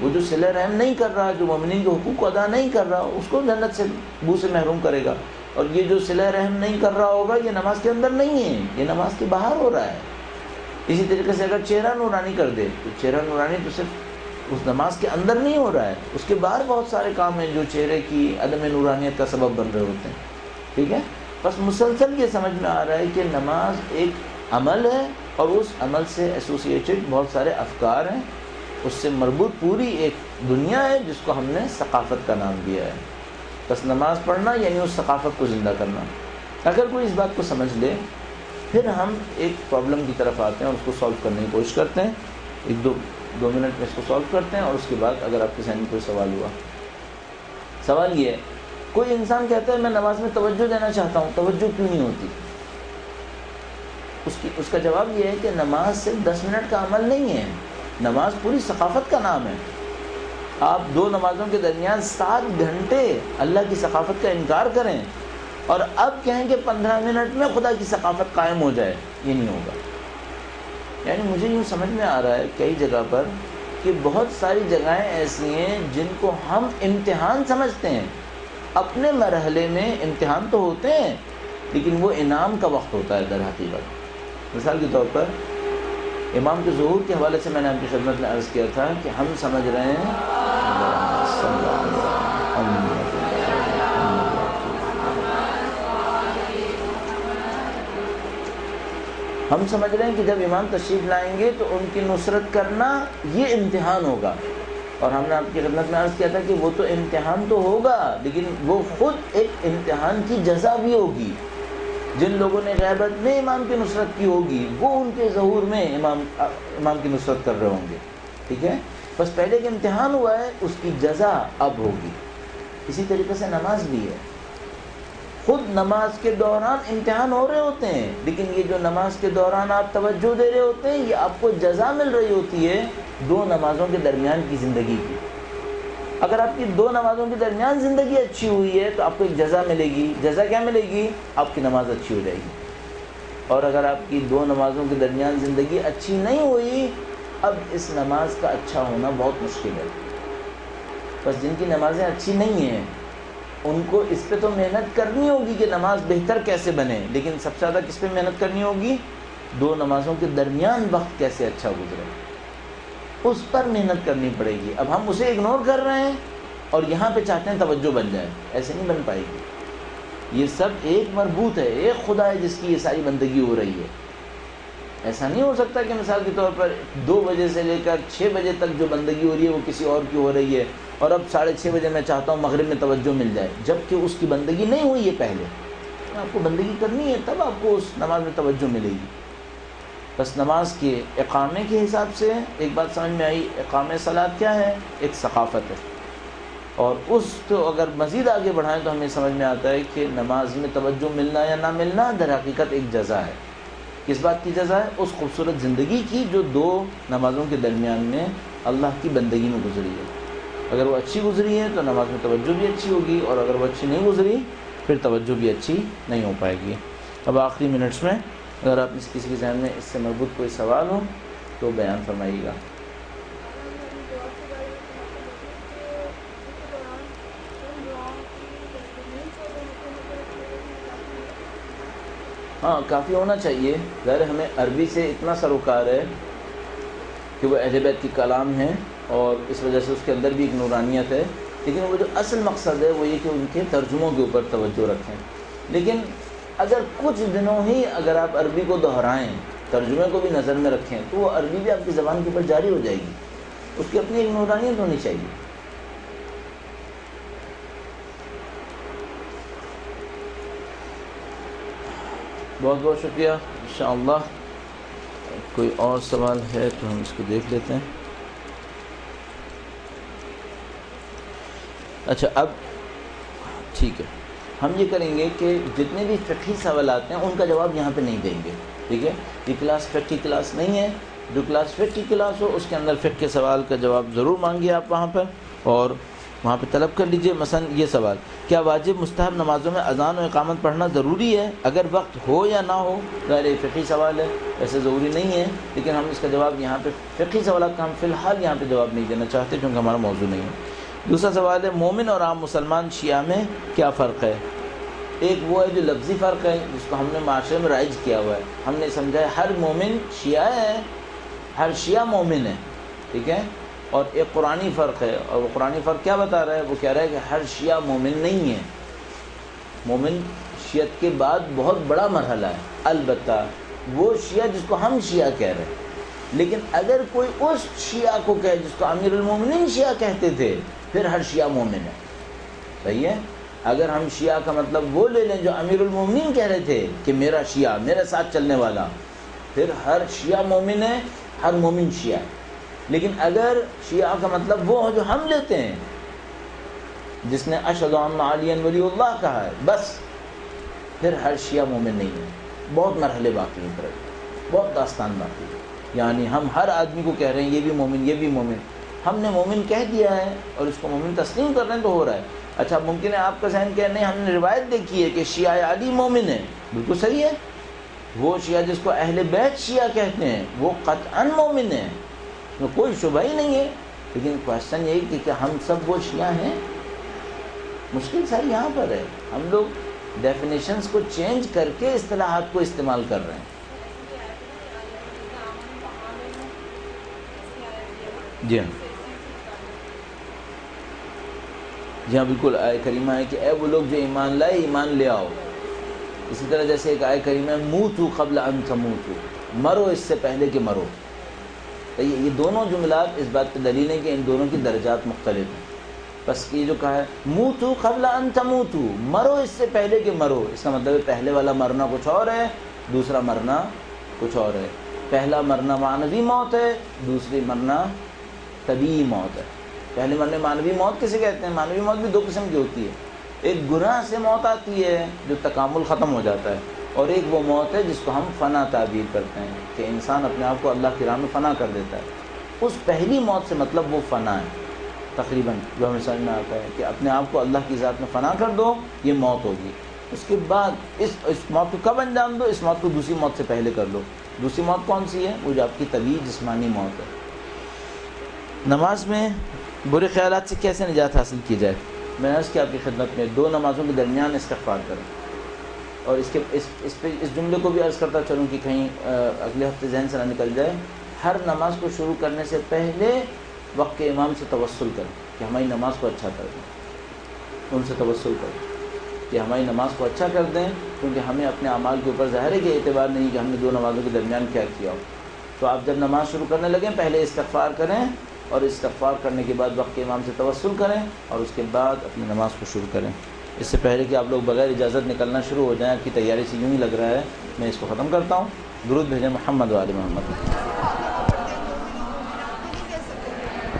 وہ جو صلہ رحم نہیں کر رہا، جو مومنین کے حقوق کو ادا نہیں کر رہا، اس کو جنت سے بو سے محروم کرے گا۔ اور یہ جو صلہ رحم نہیں کر رہا ہوگا یہ نماز کے اندر نہیں ہے، یہ نماز کے باہر ہو رہا ہے۔ اسی طریقے سے اگر چہرہ نورانی کر دے تو چہرہ نورانی تو صرف اس نماز کے اندر نہیں ہو رہا ہے، اس کے باہر بہت سارے کام ہیں جو چہرے کی عدم نورانیت کا سبب بن رہے ہوتے ہیں، ٹھیک ہے۔ بس مسلسل یہ سمجھ میں آ رہا ہے کہ نماز ایک عمل ہے، اور اس عمل سے ایسوسیٹڈ بہت سارے افکار ہیں، اس سے مربوط پوری ایک دنیا ہے جس کو ہم نے ثقافت کا نام دیا ہے۔ بس نماز پڑھنا یعنی اس ثقافت کو زندہ کرنا۔ اگر کوئی اس بات کو سمجھ لے پھر ہم ایک پرابلم کی طرف آتے ہیں اور اس کو سالو کرنے کی کوشش کرتے ہیں، ایک دو منٹ میں اس کو سالو کرتے ہیں، اور اس کے بعد اگر آپ کے ذہن میں کوئی سوال ہوا، سوال یہ ہے کوئی انسان کہتا ہے میں نماز میں توجہ دینا چاہتا ہوں، توجہ کیوں نہیں ہوتی؟ اس کا جواب یہ ہے کہ نماز صرف 10 منٹ کا عمل نہیں ہے، نماز پوری ثقافت کا نام ہے۔ آپ 2 نمازوں کے درمیان 7 گھنٹے اللہ کی ثقافت کا انکار کریں اور اب کہیں کہ 15 منٹ میں خدا کی ثقافت قائم ہو جائے، یہ نہیں ہوگا۔ یعنی مجھے یوں سمجھ میں آ رہا ہے کئی جگہ پر کہ بہت ساری جگہیں ایسی ہیں جن کو ہم امتحان سمجھتے ہیں، اپنے مرحلے میں امتحان تو ہوتے ہیں لیکن وہ انعام کا وقت ہوتا ہے در حقیقت۔ مثال کے طور پر امام کے ظہور کے حوالے سے میں نے آپ کی خدمت میں عرض کیا تھا کہ ہم سمجھ رہے ہیں ہم سمجھ رہے ہیں کہ جب امام تشریف لائیں گے تو ان کی نصرت کرنا یہ امتحان ہوگا، اور ہم نے آپ کی خدمت میں عرض کیا تھا کہ وہ تو امتحان تو ہوگا لیکن وہ خود ایک امتحان کی جزا بھی ہوگی۔ جن لوگوں نے غیبت میں امام کی نصرت کی ہوگی وہ ان کے ظہور میں امام کی نصرت کر رہے ہوں گے، ٹھیک ہے؟ بس پہلے کہ امتحان ہوا ہے اس کی جزا اب ہوگی۔ اسی طریقے سے نماز بھی ہے، خود نماز کے دوران امتحان ہو رہے ہوتے ہیں لیکن یہ جو نماز کے دوران آپ توجہ دے رہے ہوتے ہیں یہ آپ کو جزا مل رہی ہوتی ہے 2 نمازوں کے درمیان کی زندگی کی۔ اگر آپ کی 2 نمازوں کے درمیان زندگی اچھی ہوئی ہے تو آپ کو ایک جزا ملے گی۔ جزا کیا ملے گی؟ آپ کی نماز اچھی ہو جائے گی۔ اور اگر آپ کی 2 نمازوں کے درمیان زندگی اچھی نہیں ہوئی، اب اس نماز کا اچھا ہونا بہت مشکل ہے۔ بس جن کی نمازیں اچھی نہیں ہیں ان کو اس پہ تو محنت کرنی ہوگی کہ نماز بہتر کیسے بنے، لیکن سب سے زیادہ کس پہ محنت کرنی ہوگی؟ 2 نمازوں کے درمیان وقت کیسے اچھا گزرے، اس پر محنت کرنی پڑے گی۔ اب ہم اسے اگنور کر رہے ہیں اور یہاں پہ چاہتے ہیں توجہ بن جائے، ایسے نہیں بن پائے گی۔ یہ سب ایک مربوط ہے، ایک خدا ہے جس کی یہ ساری بندگی ہو رہی ہے۔ ایسا نہیں ہو سکتا کہ مثال کے طور پر 2 بجے سے لے کر 6 بجے تک جو بندگی ہو رہی ہے وہ کسی اور کی ہو رہی ہے اور اب 6:30 بجے میں چاہتا ہوں مغرب میں توجہ مل جائے، جبکہ اس کی بندگی نہیں ہوئی ہے پہلے۔ آپ کو بندگی کرنی ہے تب آپ کو اس نماز میں توجہ ملے گی۔ بس نماز کے اقامے کے حساب سے ایک بات سمجھ میں آئی، اقامہ صلاۃ کیا ہے؟ ایک ثقافت ہے، اور اس کو اگر مزید آگے بڑھائیں تو ہمیں سمجھ میں آتا ہے کہ نماز میں توجہ ملنا یا نہ ملنا در حقیقت ایک جزا ہے۔ کس بات کی جزا ہے؟ اس خوبصورت زندگی کی جو 2 نمازوں کے درمیان میں اللہ کی بندگی میں گزری ہے۔ اگر وہ اچھی گزری ہے تو نماز میں توجہ بھی اچھی ہوگی، اور اگر وہ اچھی نہیں گزری پھر توجہ بھی اچھی نہیں ہو پائے گی۔ اب آخری منٹس میں اگر آپ کسی کے ذہن میں اس سے مربوط کوئی سوال ہو تو بیان فرمائیے گا۔ ہاں کافی ہونا چاہیے، ظاہر ہمیں عربی سے اتنا سروکار ہے کہ وہ اہل بیت کی کلام ہے اور اس وجہ سے اس کے اندر بھی ایک نورانیت ہے، لیکن وہ جو اصل مقصد ہے وہ یہ کہ ان کے ترجموں کے اوپر توجہ رکھیں۔ لیکن اگر کچھ دنوں ہی اگر آپ عربی کو دہرائیں، ترجمے کو بھی نظر میں رکھیں تو وہ عربی بھی آپ کی زبان کے اوپر جاری ہو جائے گی، اس کی اپنی ایک نورانیت ہونی چاہیے۔ بہت بہت شکریہ۔ انشاءاللہ کوئی اور سوال ہے تو ہم اس کو دیکھ لیتے ہیں۔ اچھا اب ٹھیک ہے، ہم یہ کریں گے کہ جتنے بھی فقہی سوالات ہیں ان کا جواب یہاں پہ نہیں دیں گے، ٹھیک ہے؟ یہ کلاس فقہ کی کلاس نہیں ہے، جو کلاس فقہ کی کلاس ہو اس کے اندر فقہ کے سوال کا جواب ضرور مانگیے آپ وہاں پر، اور وہاں پہ طلب کر لیجئے۔ مثلا یہ سوال، کیا واجب مستحب نمازوں میں اذان و اقامت پڑھنا ضروری ہے اگر وقت ہو یا نہ ہو؟ ظاہر یہ فقہی سوال ہے، ایسے ضروری نہیں ہے، لیکن ہم اس کا جواب یہاں پہ فقہی سوالات کا ہم فی الحال یہاں پہ جواب نہیں دینا چاہتے کیونکہ ہمارا موضوع نہیں ہے۔ دوسرا سوال ہے، مومن اور عام مسلمان شیعہ میں کیا فرق ہے؟ ایک وہ ہے جو لفظی فرق ہے جس کو ہم نے معاشرے میں رائج کیا ہوا ہے، ہم نے سمجھا ہے ہر مومن شیعہ ہے، ہر شیعہ مومن ہے، ٹھیک ہے؟ اور ایک قرآنی فرق ہے، اور وہ قرآنی فرق کیا بتا رہا ہے؟ وہ کہہ رہا ہے کہ ہر شیعہ مومن نہیں ہے، مومن شیعت کے بعد بہت بڑا مرحلہ ہے، البتہ وہ شیعہ جس کو ہم شیعہ کہہ رہے ہیں، لیکن اگر کوئی اس شیعہ کو کہے جس کو امیر المومنین شیعہ کہتے تھے پھر ہر شیعہ مومن ہے، صحیح ہے؟ اگر ہم شیعہ کا مطلب وہ لے لیں جو امیر المومنین کہہ رہے تھے کہ میرا شیعہ میرے ساتھ چلنے والا، پھر ہر شیعہ مومن ہے، ہر مومن شیعہ ہے۔ لیکن اگر شیعہ کا مطلب وہ ہو جو ہم لیتے ہیں جس نے اشہد ان علی ولی اللہ کہا ہے بس، پھر ہر شیعہ مومن نہیں ہے. بہت مرحلے باقی ہیں، پر بہت داستان باقی ہے. یعنی ہم ہر آدمی کو کہہ رہے ہیں یہ بھی مومن، یہ بھی مومن. ہم نے مومن کہہ دیا ہے اور اس کو مومن تسلیم کر رہے ہیں تو ہو رہا ہے. اچھا ممکن ہے آپ کا ذہن کہ نہیں ہم نے روایت دیکھی ہے کہ شیعہ علی مومن ہے، بالکل صحیح ہے. وہ شیعہ جس کو اہل بیت شیعہ کہتے ہیں وہ قطعاً مومن ہے، میں کوئی شبہ ہی نہیں ہے. لیکن کوشچن یہی کہ کیا ہم سب وہ شیعہ ہیں؟ مشکل ساری یہاں پر ہے. ہم لوگ ڈیفینیشنز کو چینج کر کے اصطلاحات کو استعمال کر رہے ہیں. جی ہاں، جی ہاں بالکل. آیہ کریمہ ہے کہ اے وہ لوگ جو ایمان لائے ایمان لے آؤ. اسی طرح جیسے ایک آیہ کریمہ ہے موتوا قبل ان تموتوا، مرو اس سے پہلے کہ مرو. یہ دونوں جملات اس بات پہ دلیل ہے کہ ان دونوں کی درجات مختلف ہیں. بس یہ جو کہا ہے موتوا قبل ان تموتوا، مرو اس سے پہلے کہ مرو، اس کا مطلب ہے پہلے والا مرنا کچھ اور ہے، دوسرا مرنا کچھ اور ہے. پہلا مرنا معنوی موت ہے، دوسری مرنا طبیعی موت ہے. پہلے مرنے معنوی موت کسے کہتے ہیں؟ معنوی موت بھی دو قسم کی ہوتی ہے. ایک گناہ سے موت آتی ہے جو تکامل ختم ہو جاتا ہے، اور ایک وہ موت ہے جس کو ہم فنا تعبیر کرتے ہیں کہ انسان اپنے آپ کو اللہ کی راہ میں فنا کر دیتا ہے. اس پہلی موت سے مطلب وہ فنا ہے تقریباً، جو ہمیں سمجھ میں آتا ہے کہ اپنے آپ کو اللہ کی ذات میں فنا کر دو، یہ موت ہوگی. اس کے بعد اس موت کو کب انجام دو؟ اس موت کو دوسری موت سے پہلے کر لو. دوسری موت کون سی ہے؟ وہ جو آپ کی طبیعی جسمانی موت ہے. نماز میں برے خیالات سے کیسے نجات حاصل کی جائے؟ میں نے عرض کیا آپ کی خدمت میں، دو نمازوں کے درمیان استغفار کریں. اور اس جملے کو بھی عرض کرتا چلوں کہ کہیں اگلے ہفتے ذہن سے نہ نکل جائے. ہر نماز کو شروع کرنے سے پہلے وقت کے امام سے توسل کریں کہ ہماری نماز کو اچھا کر دیں. ان سے توسل کریں کہ ہماری نماز کو اچھا کر دیں، کیونکہ ہمیں اپنے اعمال کے اوپر ظاہر ہے کہ اعتبار نہیں کہ ہم نے دو نمازوں کے درمیان کیا کیا ہو. تو آپ جب نماز شروع کرنے لگیں پہلے استغفار کریں، اور استغفار کرنے کے بعد وقت کے امام سے توسل کریں، اور اس کے بعد اپنی نماز کو شروع کریں. اس سے پہلے کہ آپ لوگ بغیر اجازت نکلنا شروع ہو جائیں، آپ کی تیاری سے یوں ہی لگ رہا ہے. میں اس کو ختم کرتا ہوں. درود بھیجیں محمد و آل محمد.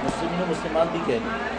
مسلمین و مسلمات بھی کہہ دیں.